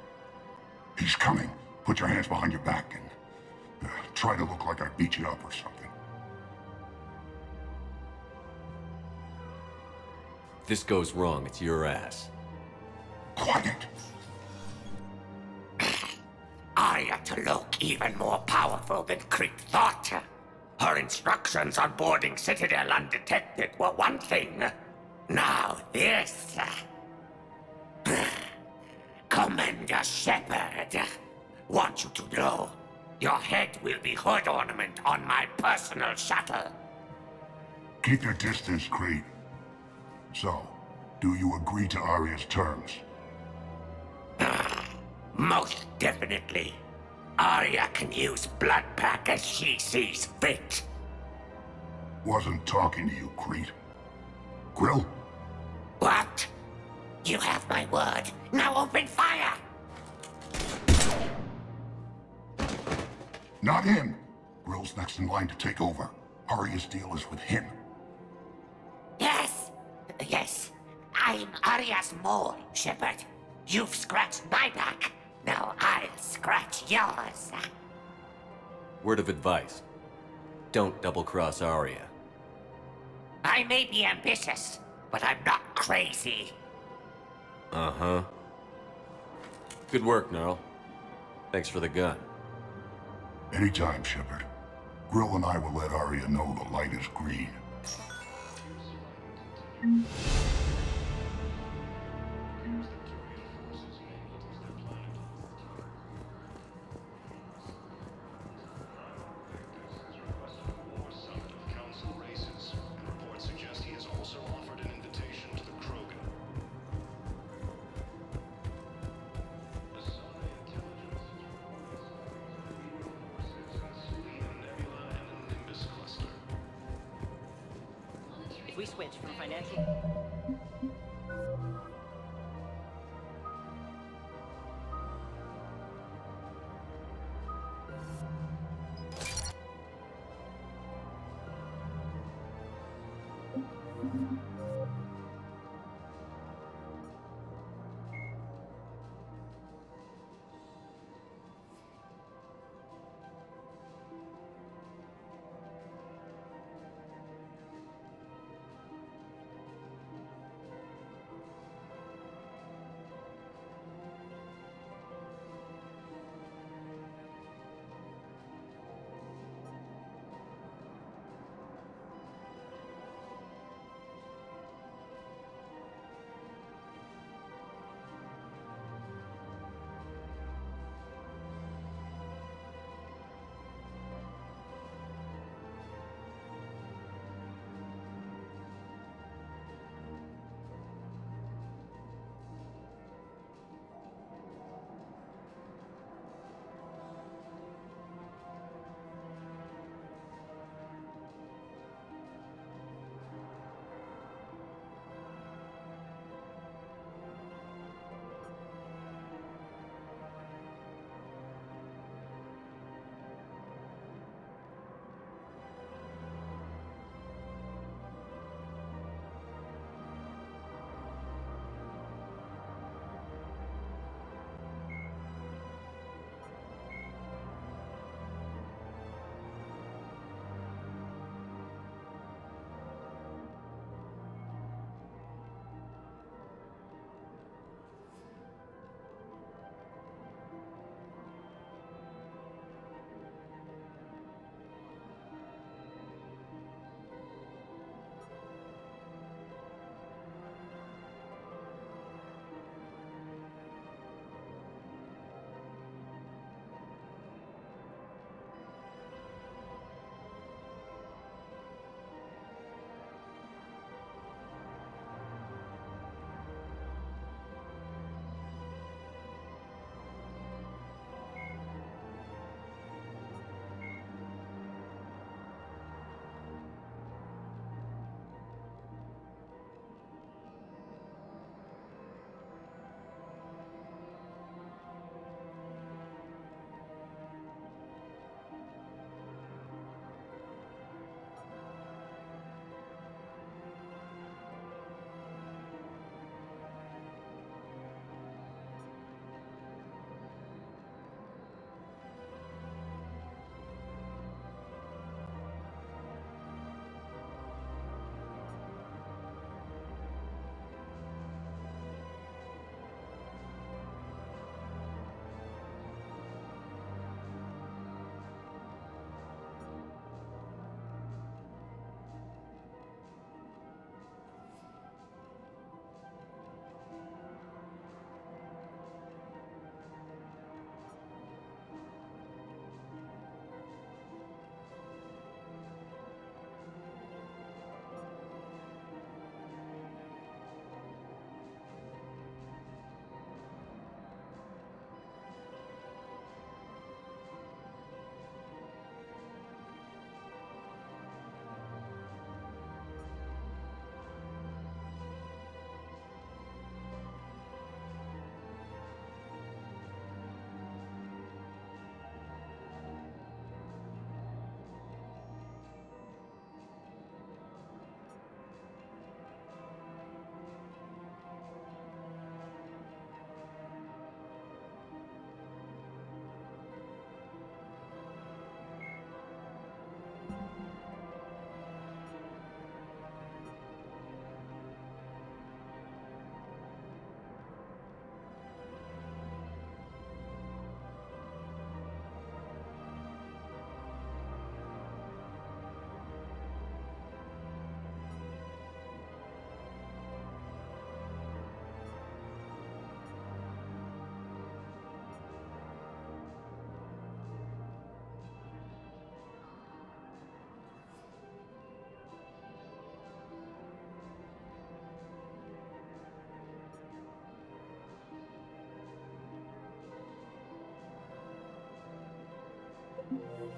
He's coming. Put your hands behind your back and try to look like I beat you up or something. If this goes wrong, it's your ass. Quiet. Arya to look even more powerful than Crete thought. Her instructions on boarding Citadel undetected were one thing. Now this. Commander Shepard. Want you to know, your head will be hood ornament on my personal shuttle. Keep your distance, Crete. So, do you agree to Arya's terms? Most definitely. Arya can use Blood Pack as she sees fit. Wasn't talking to you, Crete. Grill? What? You have my word. Now open fire! Not him. Grill's next in line to take over. Arya's deal is with him. Yes. I'm Arya's mole, Shepard. You've scratched my back. Now I'll scratch yours. Word of advice. Don't double-cross Arya. I may be ambitious, but I'm not crazy. Uh-huh. Good work, Gnarl. Thanks for the gun. Anytime, Shepard. Grill and I will let Arya know the light is green. If we switch from financial...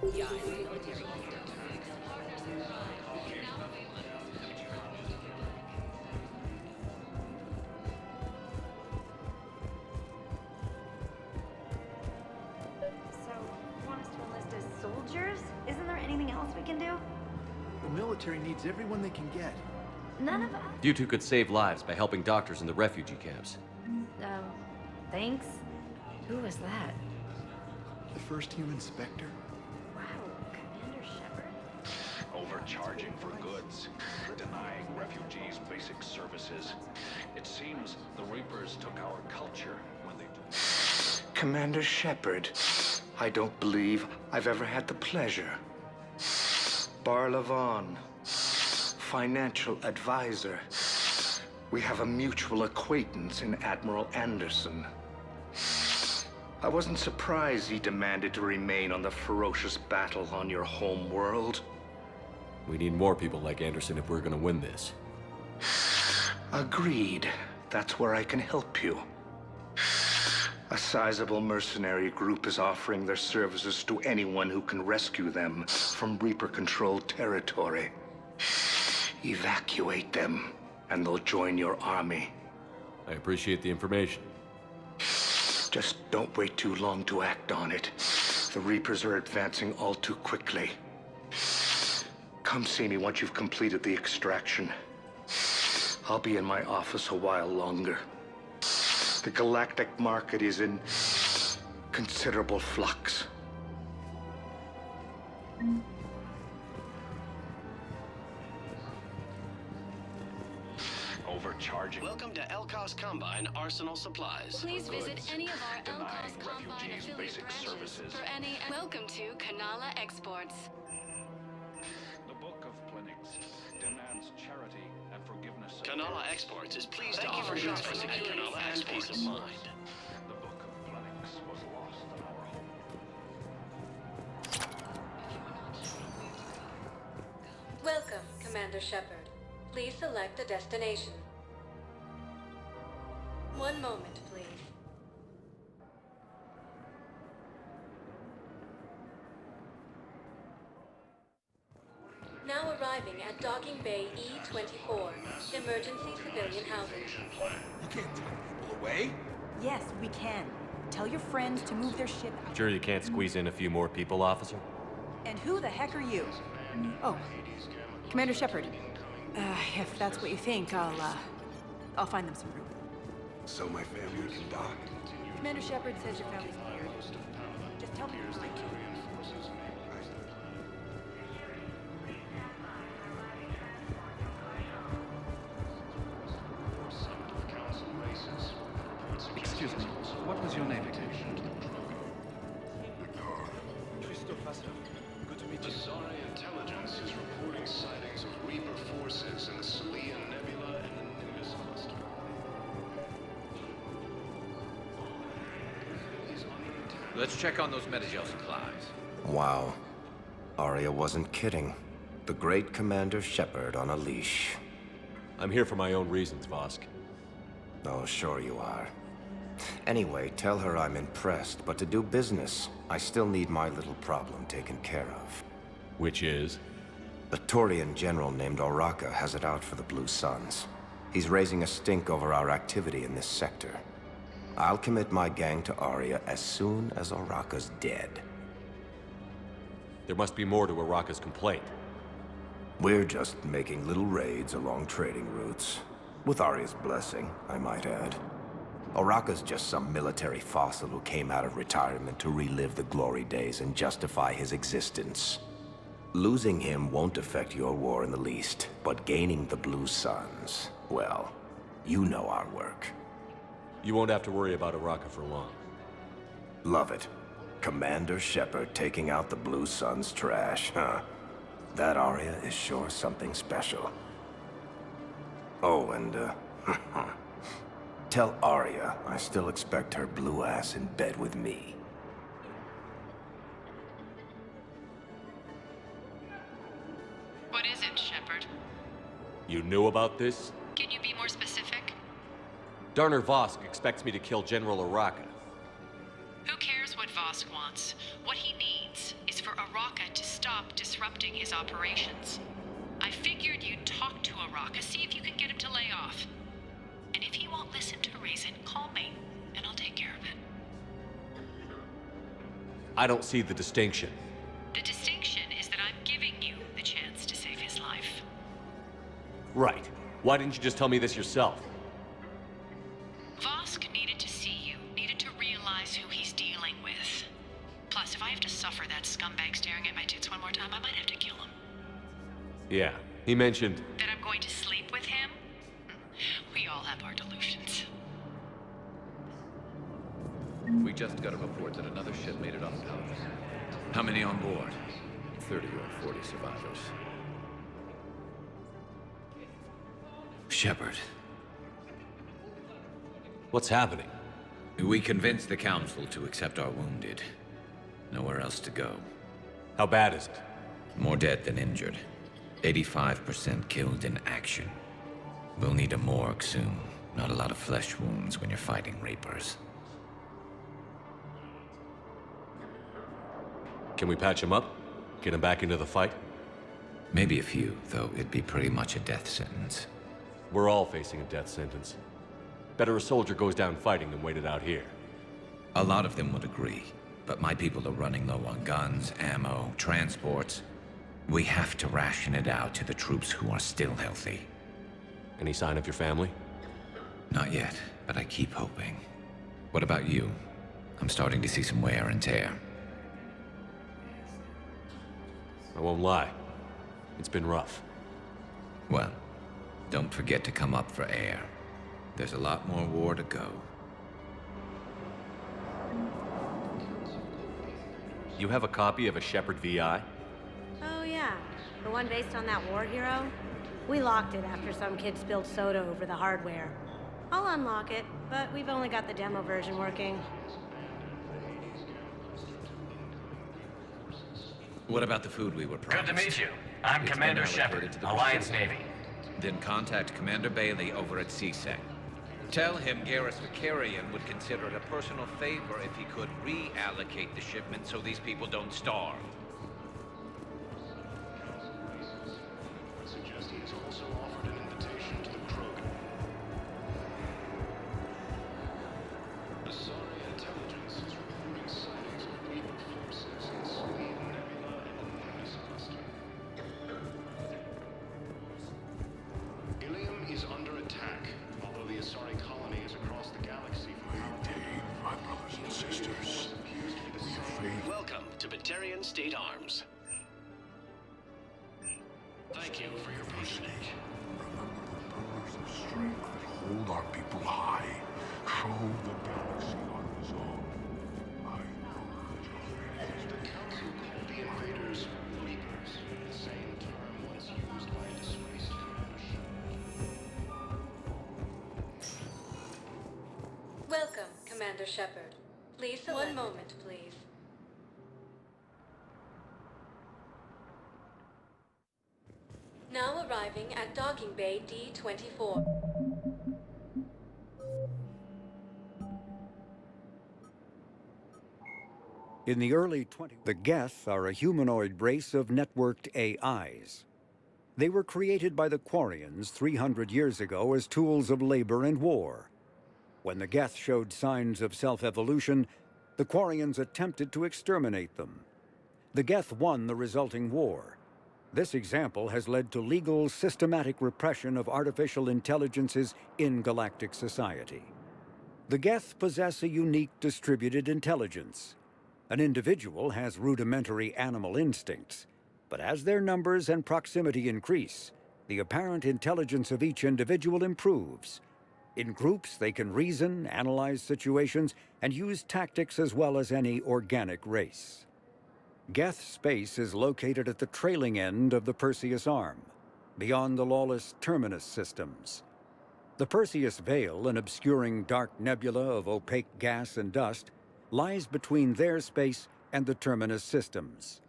Yeah, it's the military. So, want us to enlist as soldiers? Isn't there anything else we can do? The military needs everyone they can get. None of us. You two could save lives by helping doctors in the refugee camps. Thanks. Who was that? The first human Spectre? Wow, Commander Shepard? Overcharging for goods, denying refugees basic services. It seems the Reapers took our culture when they took... Commander Shepard, I don't believe I've ever had the pleasure. Barlavon, financial advisor. We have a mutual acquaintance in Admiral Anderson. I wasn't surprised he demanded to remain on the ferocious battle on your home world. We need more people like Anderson if we're gonna win this. Agreed. That's where I can help you. A sizable mercenary group is offering their services to anyone who can rescue them from Reaper-controlled territory. Evacuate them, and they'll join your army. I appreciate the information. Just don't wait too long to act on it. The Reapers are advancing all too quickly. Come see me once you've completed the extraction. I'll be in my office a while longer. The galactic market is in considerable flux. Overcharging. Welcome to Elcos Combine Arsenal Supplies. Please visit any of our Denying Elcos Combine refugees affiliate basic branches services. for any. Welcome to Kanala Exports. The Book of Plenix demands charity and forgiveness. Kanala Exports is pleased to offer goods for security and peace of mind. The Book of Plenix was lost in our home. Welcome, Commander Shepard. Please select a destination. One moment, please. Now arriving at Docking Bay E-24, emergency civilian housing. You can't take people away. Yes, we can. Tell your friends to move their ship out. Sure you can't squeeze in a few more people, officer? And who the heck are you? Oh, Commander Shepard. If that's what you think, I'll find them some room. So my family can dock. Commander Shepard says your family's cleared. Just tell me you're fine. Excuse me, what was your name again? Good to meet you. Sorry Intelligence is reporting sightings of Reaper forces in the Salian Nebula and the Nimbus cluster. Let's check on those Metagel supplies. Wow. Arya wasn't kidding. The great Commander Shepard on a leash. I'm here for my own reasons, Vosk. Oh, sure you are. Anyway, tell her I'm impressed, but to do business, I still need my little problem taken care of. Which is? A Turian general named Oraka has it out for the Blue Suns. He's raising a stink over our activity in this sector. I'll commit my gang to Arya as soon as Oraka's dead. There must be more to Oraka's complaint. We're just making little raids along trading routes. With Arya's blessing, I might add. Oraka's just some military fossil who came out of retirement to relive the glory days and justify his existence. Losing him won't affect your war in the least, but gaining the Blue Suns, well, you know our work. You won't have to worry about Oraka for long. Love it. Commander Shepard taking out the Blue Suns trash, huh? That Arya is sure something special. Oh, and, tell Arya I still expect her blue ass in bed with me. What is it, Shepard? You knew about this? Can you be more specific? Darner Vosk expects me to kill General Oraka. Who cares what Vosk wants? What he needs is for Oraka Araka to stop disrupting his operations. I figured you'd talk to Araka, see if you can get him to lay off. And if he won't listen to reason, call me, and I'll take care of it. I don't see the distinction. The distinction is that I'm giving you the chance to save his life. Right. Why didn't you just tell me this yourself? Vosk needed to see you, needed to realize who he's dealing with. Plus, if I have to suffer that scumbag staring at my tits one more time, I might have to kill him. Yeah, he mentioned... That I'm going to sleep with him? We all have our delusions. We just got a report that another ship made it off Palos. How many on board? 30 or 40 survivors. Shepard. What's happening? We convinced the Council to accept our wounded. Nowhere else to go. How bad is it? More dead than injured. 85% killed in action. We'll need a morgue soon. Not a lot of flesh wounds when you're fighting Reapers. Can we patch him up? Get him back into the fight? Maybe a few, though it'd be pretty much a death sentence. We're all facing a death sentence. Better a soldier goes down fighting than wait it out here. A lot of them would agree, but my people are running low on guns, ammo, transports. We have to ration it out to the troops who are still healthy. Any sign of your family? Not yet, but I keep hoping. What about you? I'm starting to see some wear and tear. I won't lie. It's been rough. Well, don't forget to come up for air. There's a lot more war to go. You have a copy of a Shepard VI? Oh yeah, the one based on that war hero? We locked it after some kid spilled soda over the hardware. I'll unlock it, but we've only got the demo version working. What about the food we were promised? Good to meet you. I'm It's Commander been allocated Shepard, to the Alliance Pacific. Navy. Then contact Commander Bailey over at CSEC. Tell him Garrus Vakarian would consider it a personal favor if he could reallocate the shipment so these people don't starve. Suggest he's also offered an invitation to the Krogan. Asari intelligence is reporting sightings of Reaper forces in Sweden Nebula and the Nemesis cluster. Ilium is under attack, although the Asari colony is across the galaxy from My brothers and sisters, Welcome to Batarian State Arms. Thank you for your patronage. pillars of strength that hold our people high. Show the galaxy our resolve. I know that The Council called the invaders Reapers, the same term once used by a disgraced Commander Shepard. Welcome, Commander Shepard. Please, one moment, please. Now arriving at docking bay D-24. In the early 20s, the Geth are a humanoid race of networked AIs. They were created by the Quarians 300 years ago as tools of labor and war. When the Geth showed signs of self-evolution, the Quarians attempted to exterminate them. The Geth won the resulting war. This example has led to legal, systematic repression of artificial intelligences in galactic society. The Geth possess a unique distributed intelligence. An individual has rudimentary animal instincts, but as their numbers and proximity increase, the apparent intelligence of each individual improves. In groups, they can reason, analyze situations, and use tactics as well as any organic race. Geth space is located at the trailing end of the Perseus Arm, beyond the lawless Terminus systems. The Perseus Veil, an obscuring dark nebula of opaque gas and dust, lies between their space and the Terminus systems.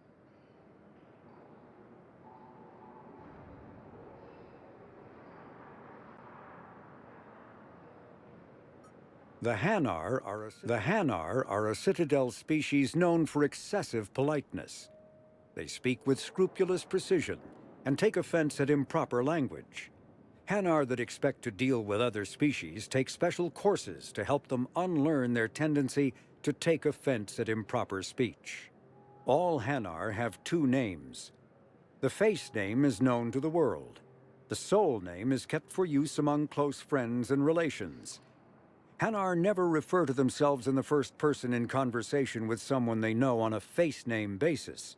The Hanar are a Citadel species known for excessive politeness. They speak with scrupulous precision and take offense at improper language. Hanar that expect to deal with other species take special courses to help them unlearn their tendency to take offense at improper speech. All Hanar have two names. The face name is known to the world. The soul name is kept for use among close friends and relations. Hanar never refer to themselves in the first person in conversation with someone they know on a face name basis.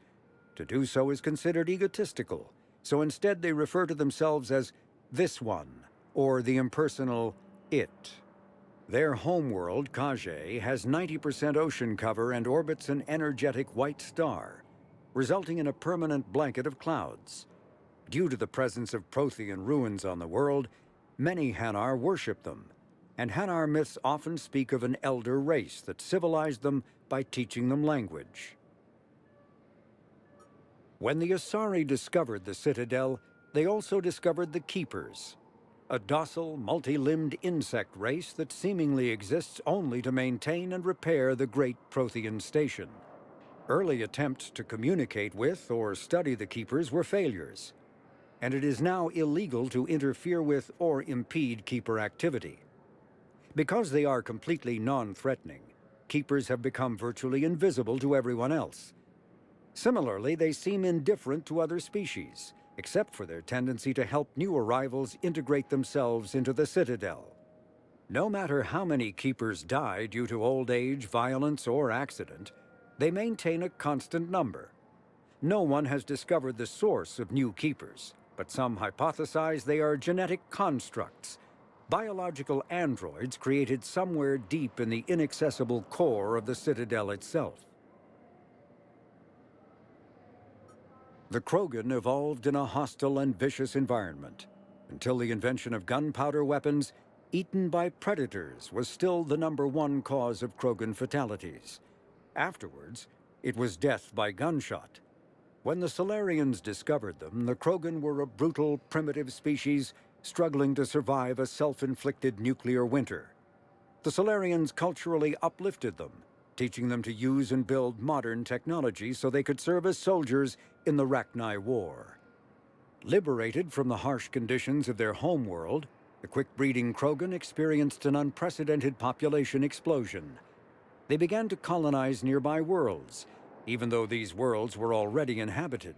To do so is considered egotistical, so instead they refer to themselves as this one, or the impersonal it. Their homeworld, Kage, has 90% ocean cover and orbits an energetic white star, resulting in a permanent blanket of clouds. Due to the presence of Prothean ruins on the world, many Hanar worship them, and Hanar myths often speak of an elder race that civilized them by teaching them language. When the Asari discovered the Citadel, they also discovered the Keepers, a docile, multi-limbed insect race that seemingly exists only to maintain and repair the great Prothean station. Early attempts to communicate with or study the Keepers were failures, and it is now illegal to interfere with or impede Keeper activity. Because they are completely non-threatening, Keepers have become virtually invisible to everyone else. Similarly, they seem indifferent to other species, except for their tendency to help new arrivals integrate themselves into the Citadel. No matter how many Keepers die due to old age, violence, or accident, they maintain a constant number. No one has discovered the source of new Keepers, but some hypothesize they are genetic constructs, biological androids created somewhere deep in the inaccessible core of the Citadel itself. The Krogan evolved in a hostile and vicious environment. Until the invention of gunpowder weapons, eaten by predators was still the #1 cause of Krogan fatalities. Afterwards, it was death by gunshot. When the Solarians discovered them, the Krogan were a brutal, primitive species struggling to survive a self-inflicted nuclear winter. The Solarians culturally uplifted them, teaching them to use and build modern technology so they could serve as soldiers in the Rachni War. Liberated from the harsh conditions of their homeworld, the quick-breeding Krogan experienced an unprecedented population explosion. They began to colonize nearby worlds, even though these worlds were already inhabited.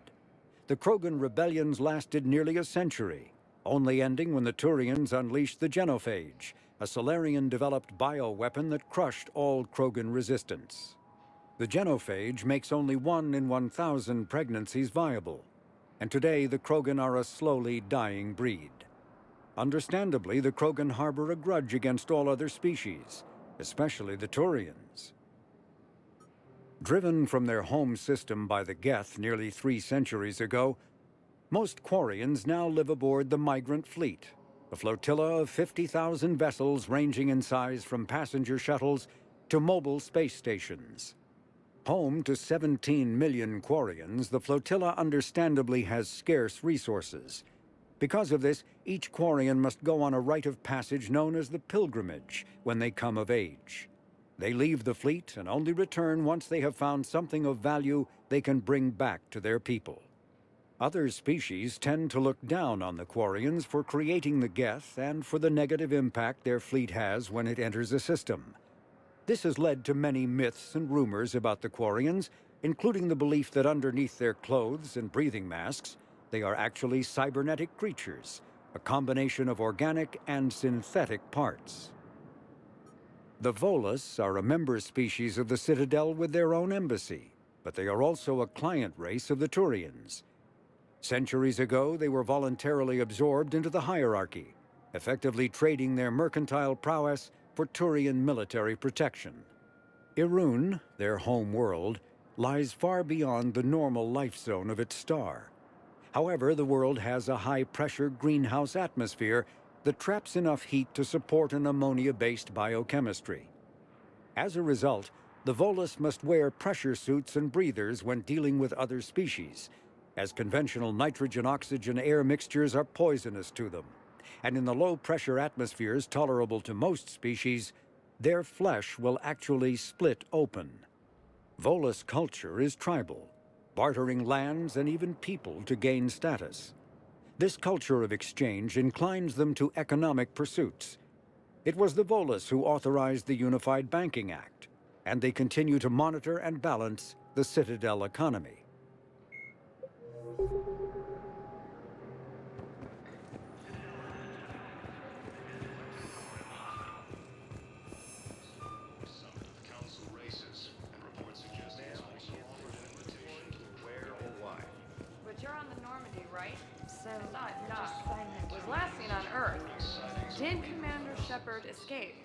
The Krogan rebellions lasted nearly a century, only ending when the Turians unleashed the Genophage, a Solarian-developed bioweapon that crushed all Krogan resistance. The Genophage makes only 1 in 1,000 pregnancies viable, and today the Krogan are a slowly dying breed. Understandably, the Krogan harbor a grudge against all other species, especially the Turians. Driven from their home system by the Geth nearly 3 centuries ago, most Quarians now live aboard the Migrant Fleet, a flotilla of 50,000 vessels ranging in size from passenger shuttles to mobile space stations. Home to 17 million Quarians, the flotilla understandably has scarce resources. Because of this, each Quarian must go on a rite of passage known as the Pilgrimage when they come of age. They leave the fleet and only return once they have found something of value they can bring back to their people. Other species tend to look down on the Quarians for creating the Geth and for the negative impact their fleet has when it enters a system. This has led to many myths and rumors about the Quarians, including the belief that underneath their clothes and breathing masks, they are actually cybernetic creatures, a combination of organic and synthetic parts. The Volus are a member species of the Citadel with their own embassy, but they are also a client race of the Turians. Centuries ago, they were voluntarily absorbed into the hierarchy, effectively trading their mercantile prowess for Turian military protection. Irun, their home world, lies far beyond the normal life zone of its star. However, the world has a high-pressure greenhouse atmosphere that traps enough heat to support an ammonia-based biochemistry. As a result, the Volus must wear pressure suits and breathers when dealing with other species, as conventional nitrogen-oxygen air mixtures are poisonous to them, and in the low-pressure atmospheres tolerable to most species, their flesh will actually split open. Volus culture is tribal. bartering lands and even people to gain status. This culture of exchange inclines them to economic pursuits. It was the Volus who authorized the Unified Banking Act, and they continue to monitor and balance the Citadel economy. But you're on the Normandy, right? So was last seen on Earth. Did Commander Shepard escape?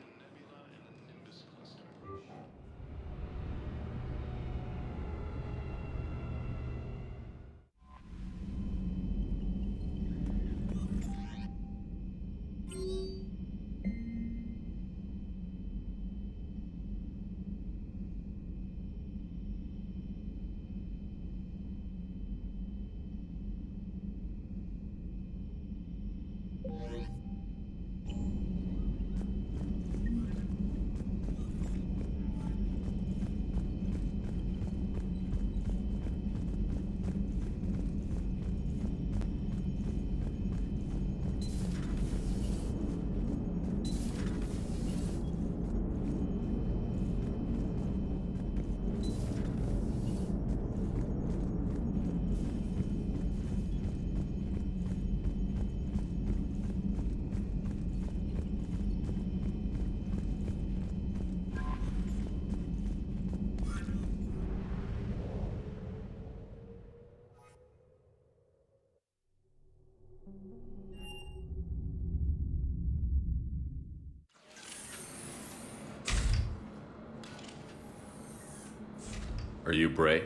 Are you Bray?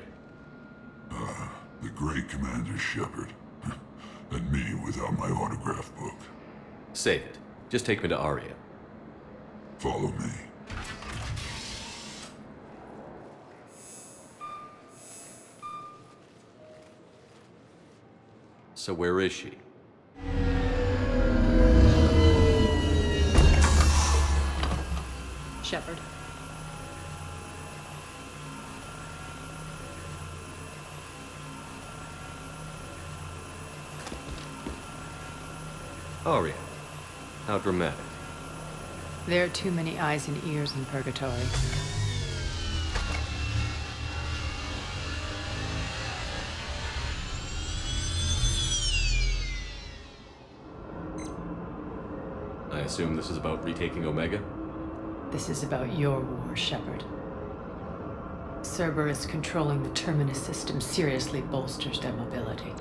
The great Commander Shepard. And me without my autograph book. Save it. Just take me to Aria. Follow me. So where is she? Shepard. Aria. How dramatic. There are too many eyes and ears in Purgatory. I assume this is about retaking Omega? This is about your war, Shepard. Cerberus controlling the Terminus system seriously bolsters their mobility.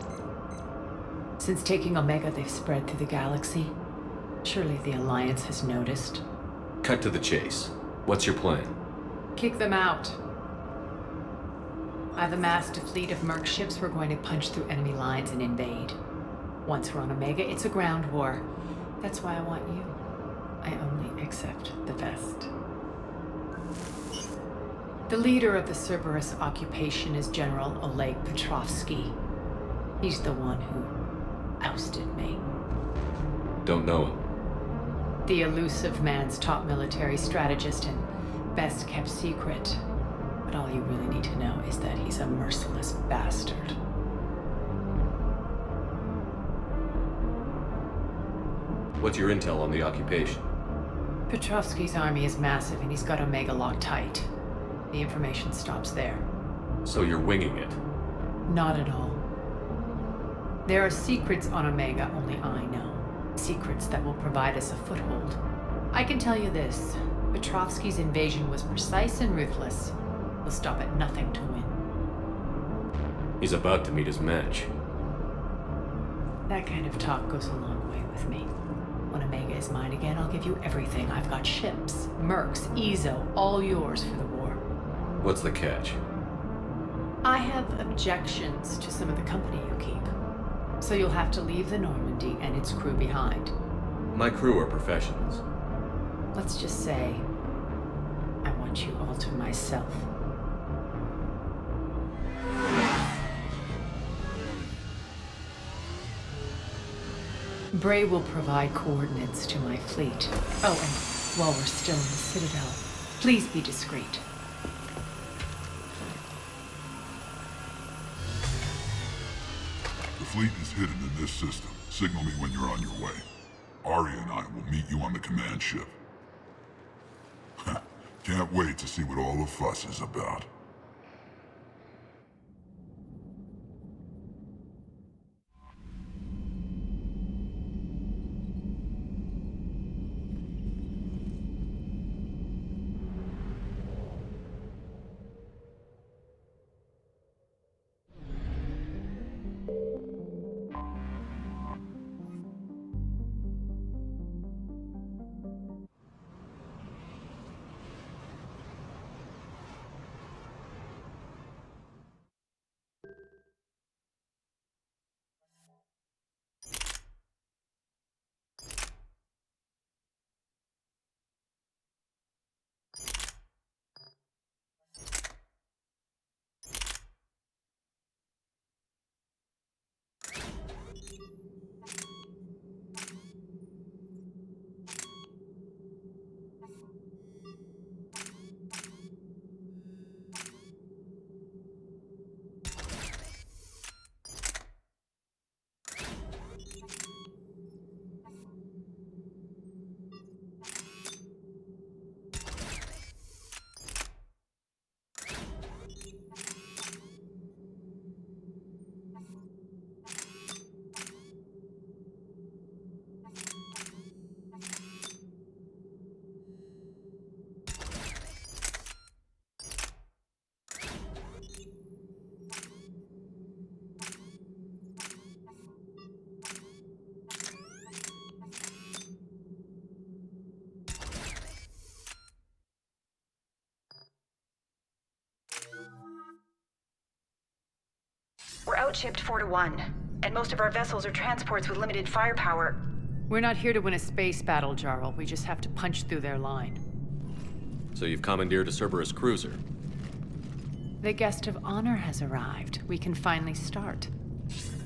Since taking Omega, they've spread through the galaxy. Surely the Alliance has noticed. Cut to the chase. What's your plan? Kick them out. I've amassed a fleet of merc ships. We're going to punch through enemy lines and invade. Once we're on Omega, it's a ground war. That's why I want you. I only accept the best. The leader of the Cerberus occupation is General Oleg Petrovsky. He's the one who ousted me. Don't know him. The elusive man's top military strategist and best kept secret. But all you really need to know is that he's a merciless bastard. What's your intel on the occupation? Petrovsky's army is massive and he's got Omega locked tight. The information stops there. So you're winging it? Not at all. There are secrets on Omega only I know. Secrets that will provide us a foothold. I can tell you this. Petrovsky's invasion was precise and ruthless. He'll stop at nothing to win. He's about to meet his match. That kind of talk goes a long way with me. When Omega is mine again, I'll give you everything. I've got ships, mercs, Ezo, all yours for the war. What's the catch? I have objections to some of the company you keep. So you'll have to leave the Normandy and its crew behind. My crew are professionals. Let's just say, I want you all to myself. Bray will provide coordinates to my fleet. Oh, and while we're still in the Citadel, please be discreet. The fleet is hidden in this system. Signal me when you're on your way. Arya and I will meet you on the command ship. Can't wait to see what all the fuss is about. We're outshipped 4-1, and most of our vessels are transports with limited firepower. We're not here to win a space battle, Jarl. We just have to punch through their line. So you've commandeered a Cerberus cruiser. The guest of honor has arrived. We can finally start.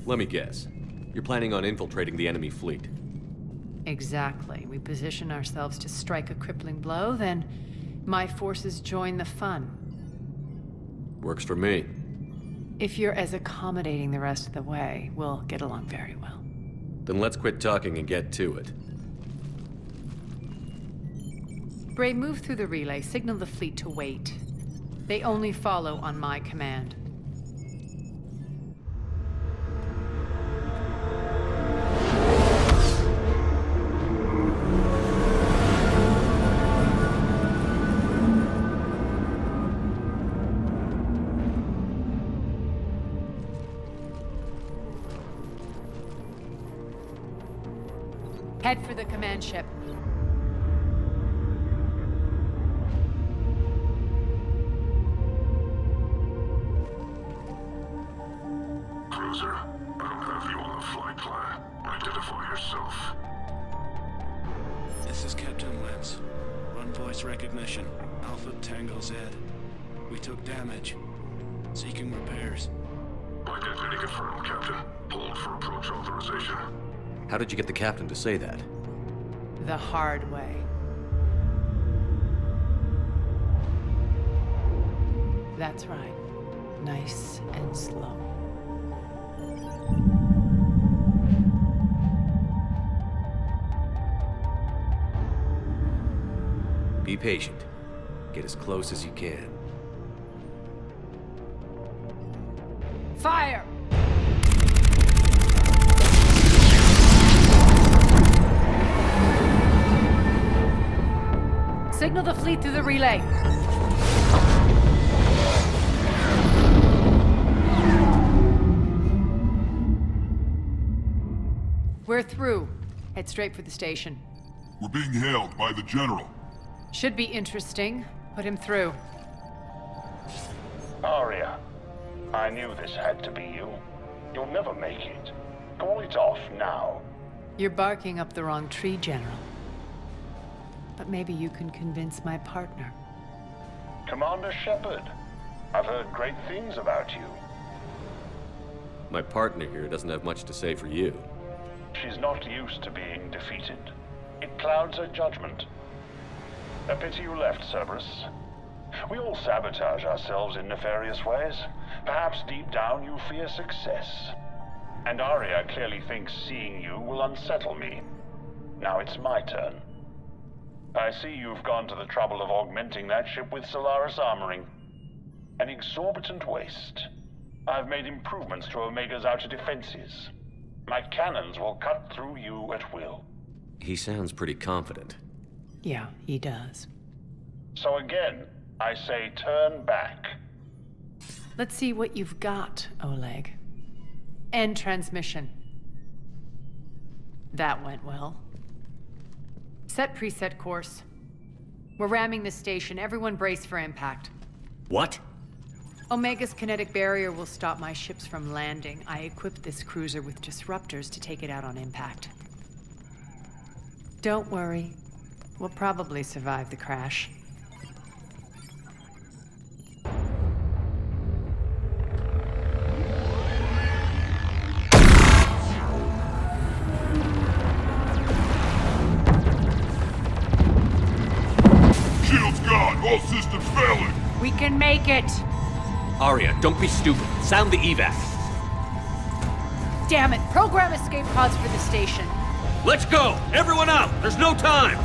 Let me guess. You're planning on infiltrating the enemy fleet. Exactly. We position ourselves to strike a crippling blow, then my forces join the fun. Works for me. If you're as accommodating the rest of the way, we'll get along very well. Then let's quit talking and get to it. Bray, move through the relay. Signal the fleet to wait. They only follow on my command. Head for the command ship. Cruiser, I don't have you on the flight plan. Identify yourself. This is Captain Lentz. Run voice recognition. Alpha Tango Z. We took damage. Seeking repairs. Identity confirmed, Captain. Hold for approach authorization. How did you get the captain to say that? The hard way. That's right. Nice and slow. Be patient. Get as close as you can. Fire! Signal the fleet through the relay. We're through. Head straight for the station. We're being hailed by the General. Should be interesting. Put him through. Arya, I knew this had to be you. You'll never make it. Call it off now. You're barking up the wrong tree, General. But maybe you can convince my partner. Commander Shepard, I've heard great things about you. My partner here doesn't have much to say for you. She's not used to being defeated. It clouds her judgment. A pity you left, Cerberus. We all sabotage ourselves in nefarious ways. Perhaps deep down you fear success. And Arya clearly thinks seeing you will unsettle me. Now it's my turn. I see you've gone to the trouble of augmenting that ship with Solaris armoring. An exorbitant waste. I've made improvements to Omega's outer defenses. My cannons will cut through you at will. He sounds pretty confident. Yeah, he does. So again, I say turn back. Let's see what you've got, Oleg. End transmission. That went well. Set preset course. We're ramming the station. Everyone brace for impact. What? Omega's kinetic barrier will stop my ships from landing. I equipped this cruiser with disruptors to take it out on impact. Don't worry. We'll probably survive the crash. Shield's gone! All systems failing! We can make it! Arya, don't be stupid. Sound the evac. Damn it! Program escape pods for the station. Let's go! Everyone out! There's no time!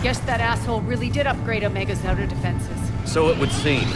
Guess that asshole really did upgrade Omega's outer defenses. So it would seem.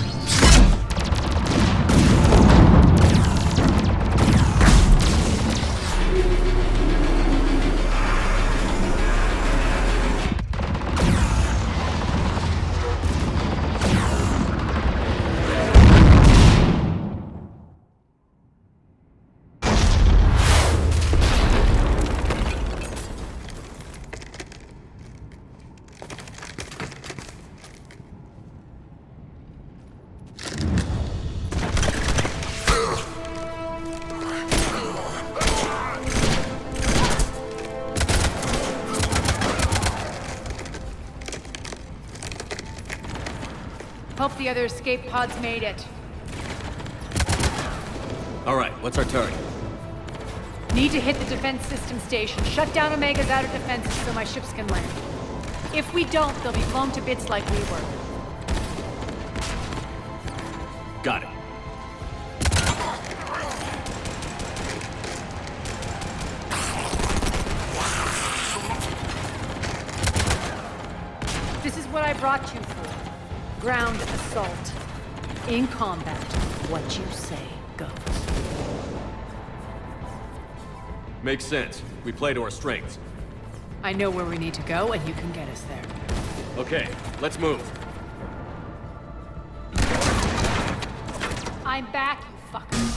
Hope the other escape pods made it. All right, what's our target? Need to hit the defense system station. Shut down Omega's outer defenses so my ships can land. If we don't, they'll be blown to bits like we were. Got it. This is what I brought you for. Ground assault. In combat, what you say goes. Makes sense. We play to our strengths. I know where we need to go, and you can get us there. Okay, let's move. I'm back, you fuckers.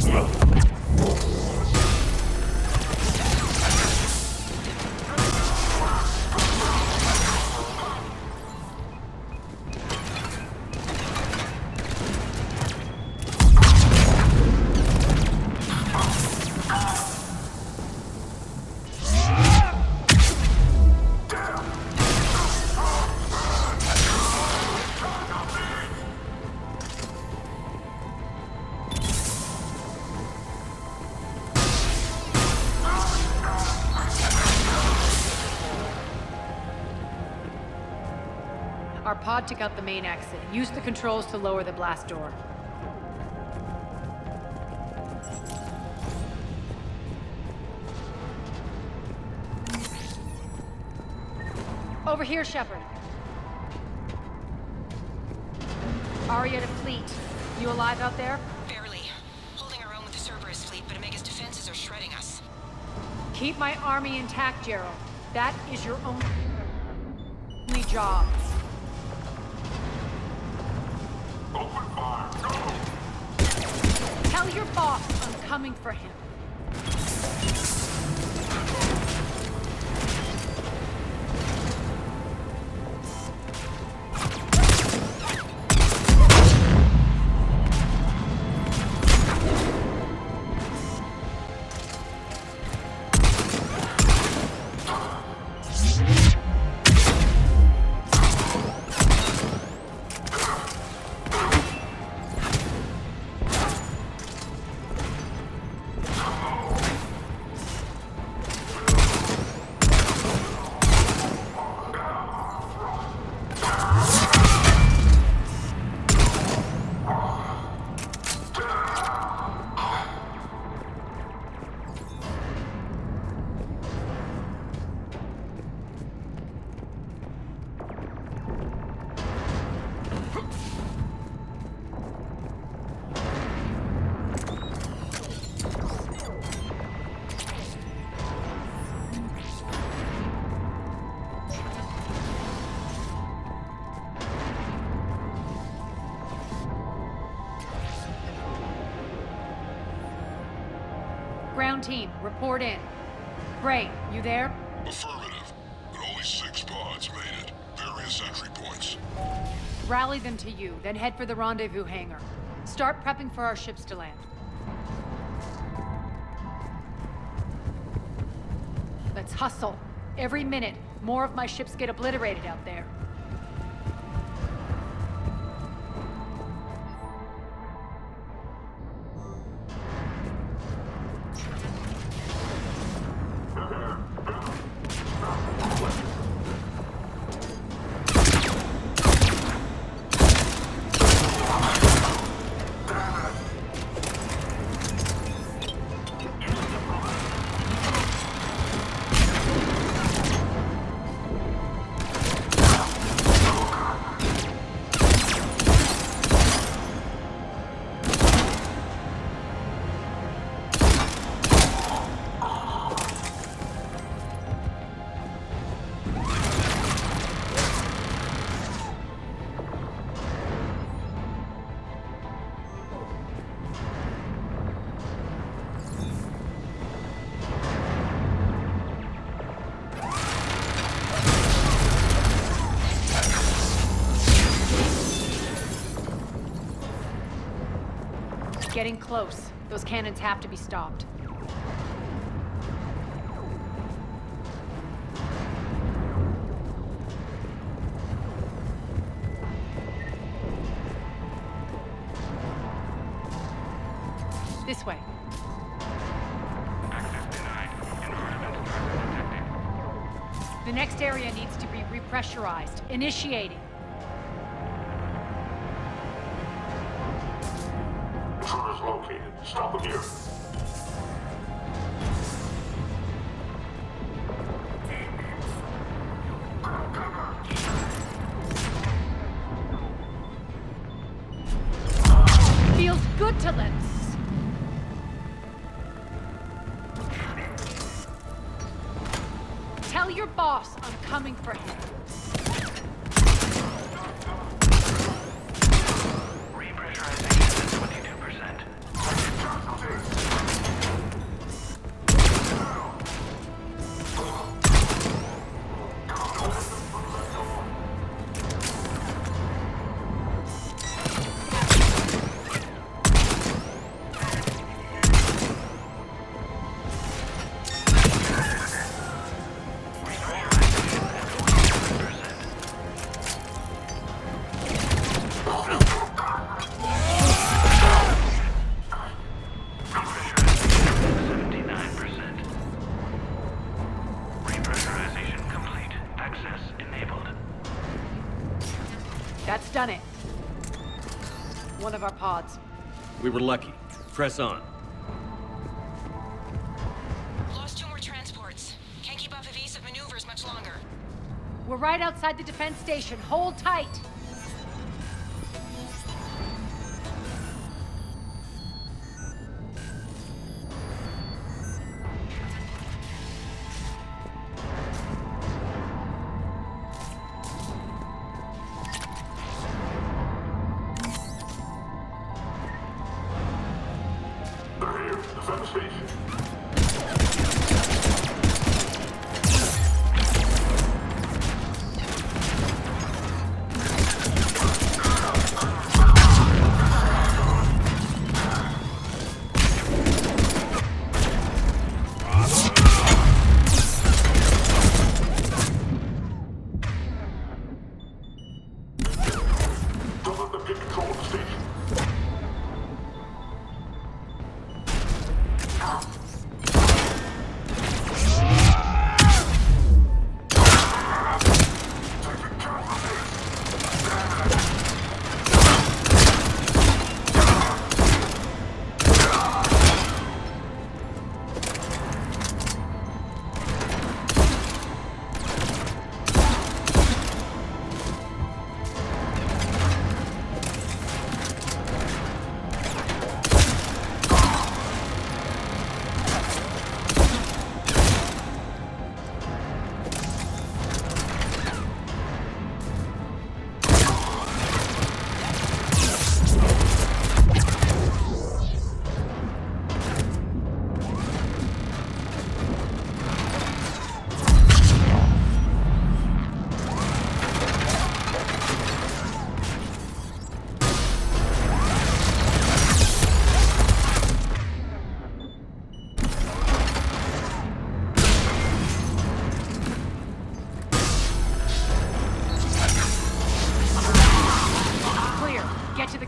Well. pod took out the main exit. Use the controls to lower the blast door. Over here, Shepard. Aria to fleet. You alive out there? Barely. Holding our own with the Cerberus fleet, but Omega's defenses are shredding us. Keep my army intact, Gerald. That is your only job. Open fire! Go! Tell your boss I'm coming for him. Ground team, report in. Gray, you there? Affirmative, but only 6 pods made it. Various entry points. Rally them to you, then head for the rendezvous hangar. Start prepping for our ships to land. Let's hustle. Every minute, more of my ships get obliterated out there. Getting close. Those cannons have to be stopped. This way. The next area needs to be repressurized. Initiating. Intruders located. Stop them here. Feels good to let. Tell your boss I'm coming for him. done it. One of our pods. We were lucky. Press on. Lost 2 more transports. Can't keep up evasive maneuvers much longer. We're right outside the defense station. Hold tight.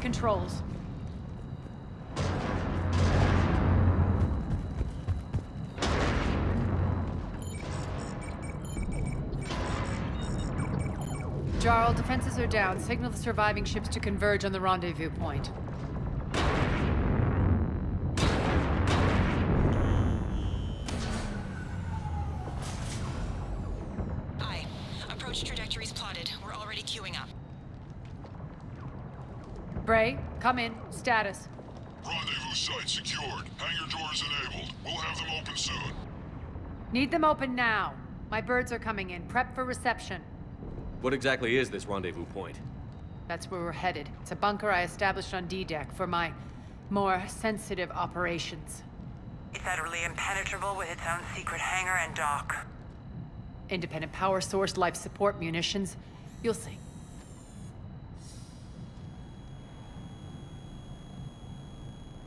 Controls. Jarl, defenses are down. Signal the surviving ships to converge on the rendezvous point. Aye. Approach trajectories plotted. We're already queuing up. Bray, come in. Status. Rendezvous site secured. Hangar doors enabled. We'll have them open soon. Need them open now. My birds are coming in. Prep for reception. What exactly is this rendezvous point? That's where we're headed. It's a bunker I established on D-Deck for my more sensitive operations. It's utterly impenetrable with its own secret hangar and dock. Independent power source, life support, munitions. You'll see.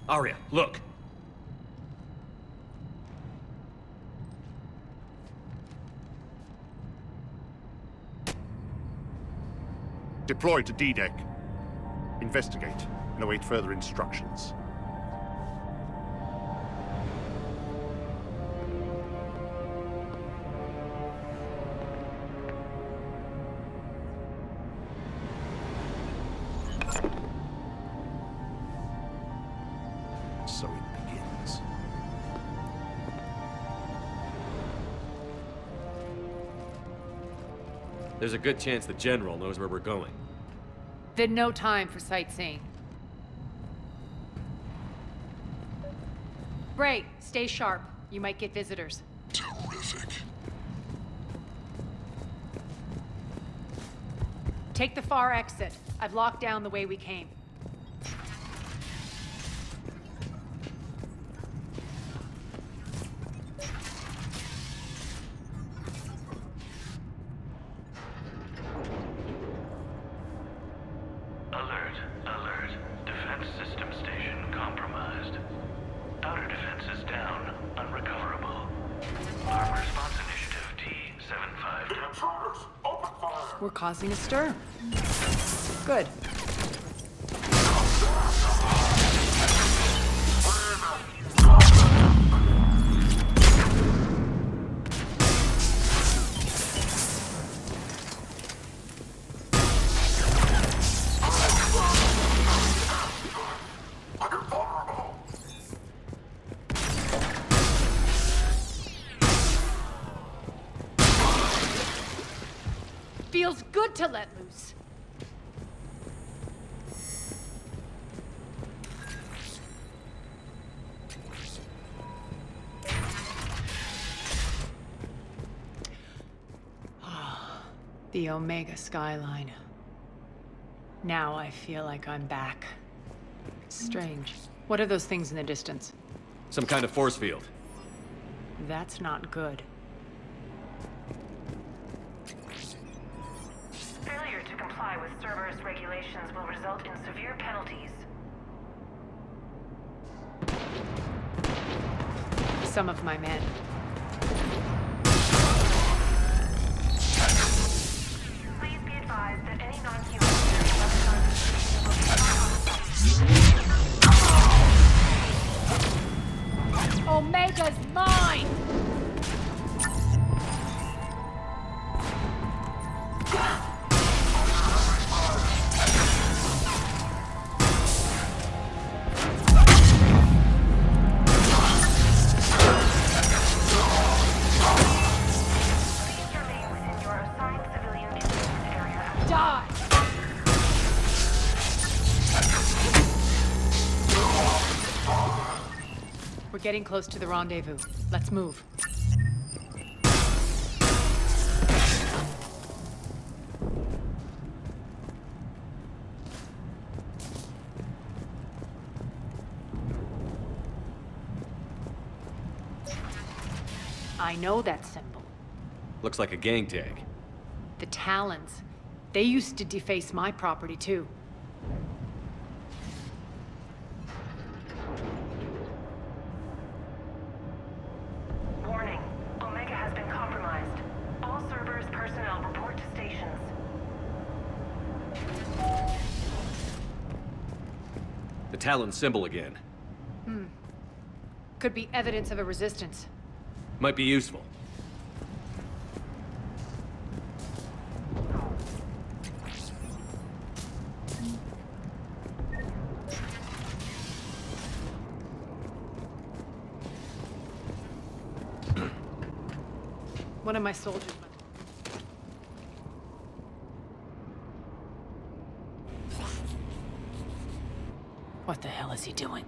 Arya, look! Deploy to D-Deck. Investigate and await further instructions. So it begins. There's a good chance the General knows where we're going. Then no time for sightseeing. Bray, stay sharp. You might get visitors. Terrific. Take the far exit. I've locked down the way we came. We're causing a stir. Good. feels good to let loose. The Omega skyline. Now I feel like I'm back. It's strange. What are those things in the distance? Some kind of force field. That's not good. Failure to comply with Cerberus regulations will result in severe penalties. Some of my men. Please be advised that any non-human left on Omega's mine! We're getting close to the rendezvous. Let's move. I know that symbol. Looks like a gang tag. The Talons. They used to deface my property, too. Warning. Omega has been compromised. All Cerberus personnel report to stations. The Talon symbol again. Could be evidence of a resistance. Might be useful. One of my soldiers. What the hell is he doing?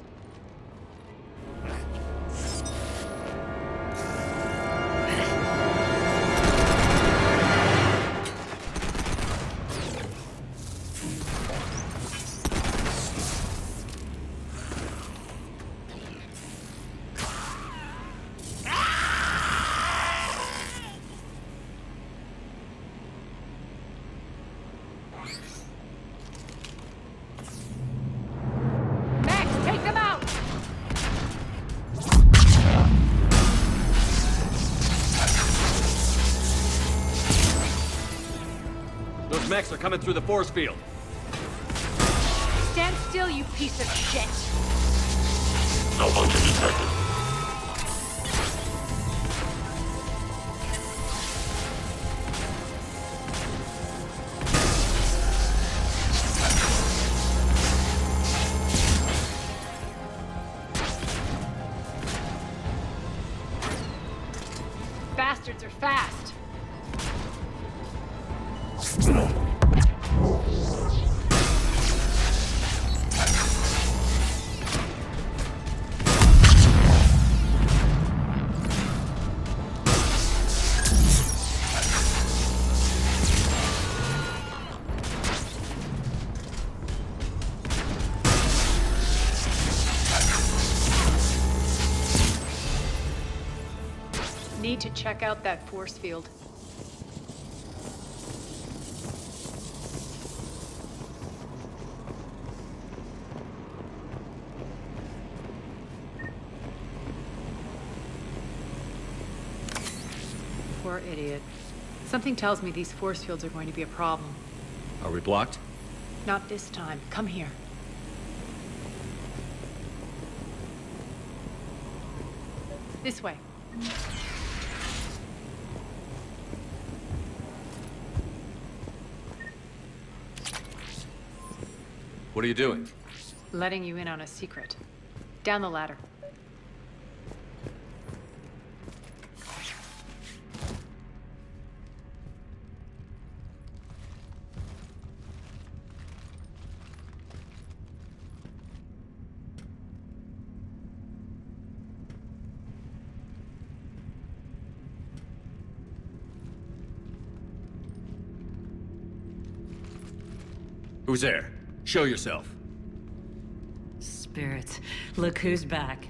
Mechs are coming through the force field. Stand still, you piece of shit! Malfunction detected. Bastards are fast. Need to check out that force field. Poor idiot. Something tells me these force fields are going to be a problem. Are we blocked? Not this time. Come here. This way. What are you doing? Letting you in on a secret. Down the ladder. Who's there? Show yourself. Spirits, look who's back.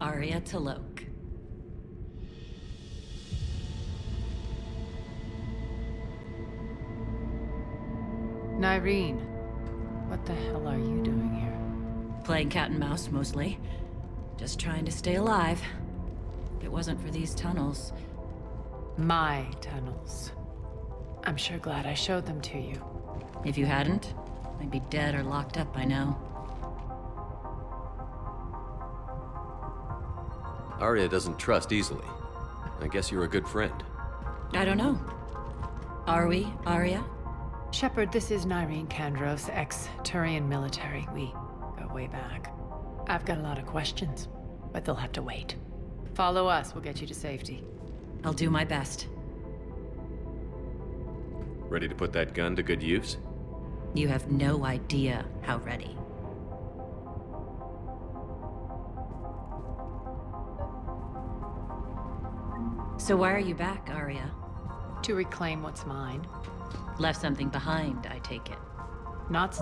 Arya Talok. Nyreen, what the hell are you doing here? Playing cat and mouse, mostly. Just trying to stay alive. If it wasn't for these tunnels... My tunnels. I'm sure glad I showed them to you. If you hadn't, I'd be dead or locked up by now. Arya doesn't trust easily. I guess you're a good friend. I don't know. Are we, Arya? Shepard, this is Nyreen Kandros, ex-Turian military. We go way back. I've got a lot of questions, but they'll have to wait. Follow us, we'll get you to safety. I'll do my best. Ready to put that gun to good use? You have no idea how ready. So why are you back, Arya? To reclaim what's mine. Left something behind, I take it. Not...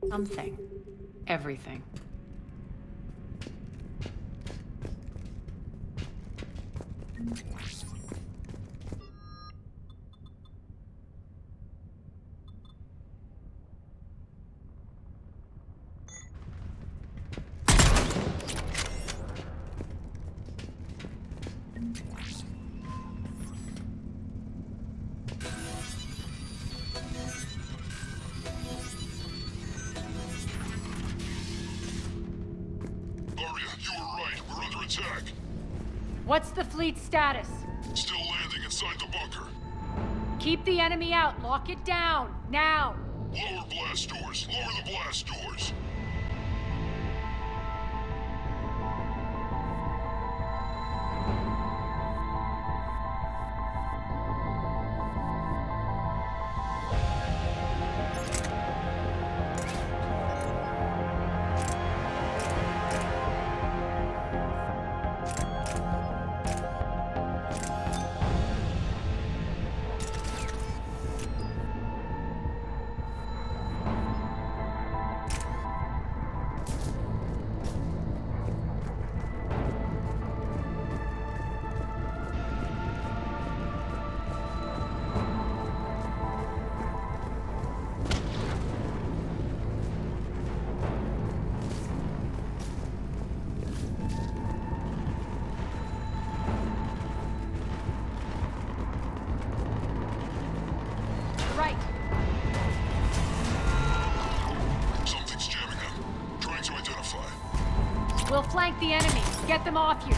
Something. Everything. What's the fleet's status? Still landing inside the bunker. Keep the enemy out. Lock it down. Now. Lower blast doors. Lower the blast doors. We'll flank the enemy. Get them off you.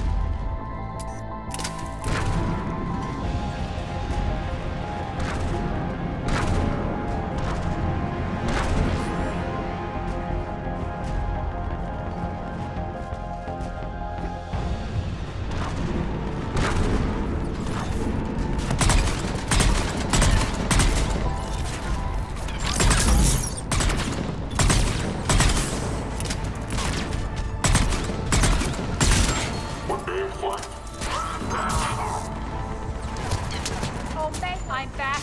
I'm back.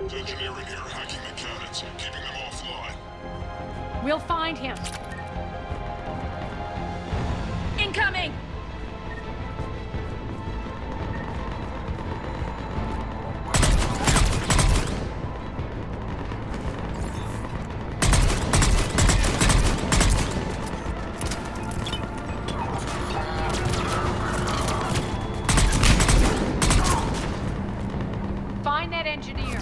Engineer in here, hacking the cannons, keeping them offline. We'll find him. Incoming! Find that engineer.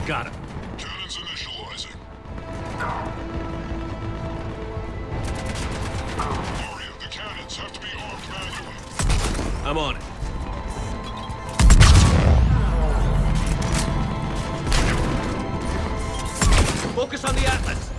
Got him. Cannons initializing. Aria, the cannons have to be armed manually. I'm on it. Focus on the Atlas.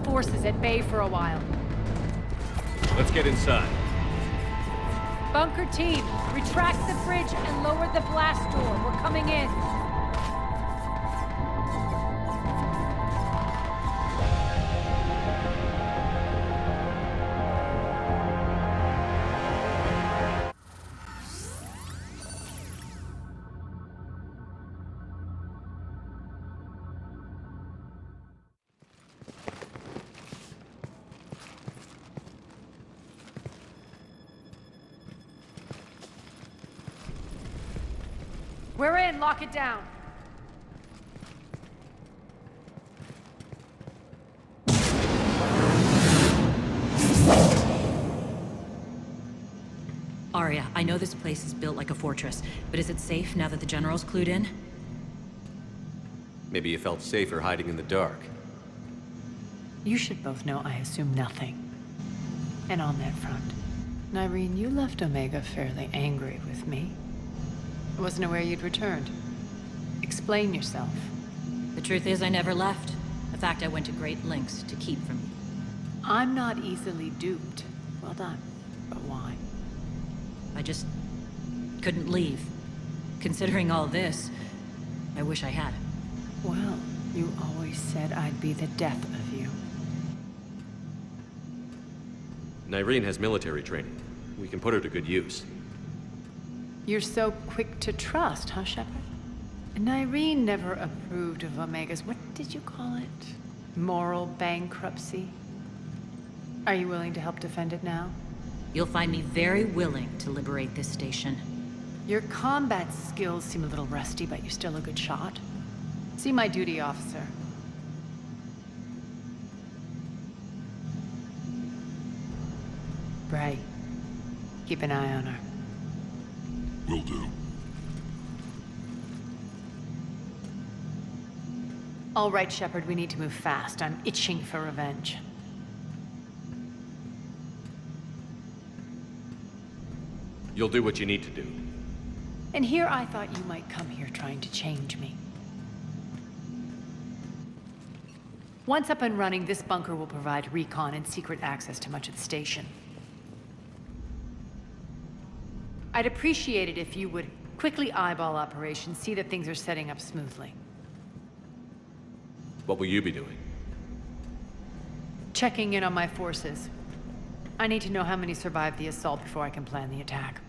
forces at bay for a while. Let's get inside. Bunker team, retract the bridge and lower the blast door. We're coming in. We're in, lock it down. Arya, I know this place is built like a fortress, but is it safe now that the General's clued in? Maybe you felt safer hiding in the dark. You should both know I assume nothing. And on that front, Nyreen, you left Omega fairly angry with me. I wasn't aware you'd returned. Explain yourself. The truth is, I never left. In fact, I went to great lengths to keep from you. I'm not easily duped. Well done. But why? I just couldn't leave. Considering all this, I wish I had. Well, you always said I'd be the death of you. Nyreen has military training. We can put her to good use. You're so quick to trust, huh, Shepard? Nyreen never approved of Omega's, what did you call it? Moral bankruptcy? Are you willing to help defend it now? You'll find me very willing to liberate this station. Your combat skills seem a little rusty, but you're still a good shot. See my duty officer. Bray, keep an eye on her. Will do. All right, Shepard, we need to move fast. I'm itching for revenge. You'll do what you need to do. And here I thought you might come here trying to change me. Once up and running, this bunker will provide recon and secret access to much of the station. I'd appreciate it if you would quickly eyeball operations, see that things are setting up smoothly. What will you be doing? Checking in on my forces. I need to know how many survived the assault before I can plan the attack.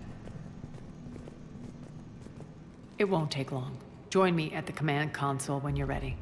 It won't take long. Join me at the command console when you're ready.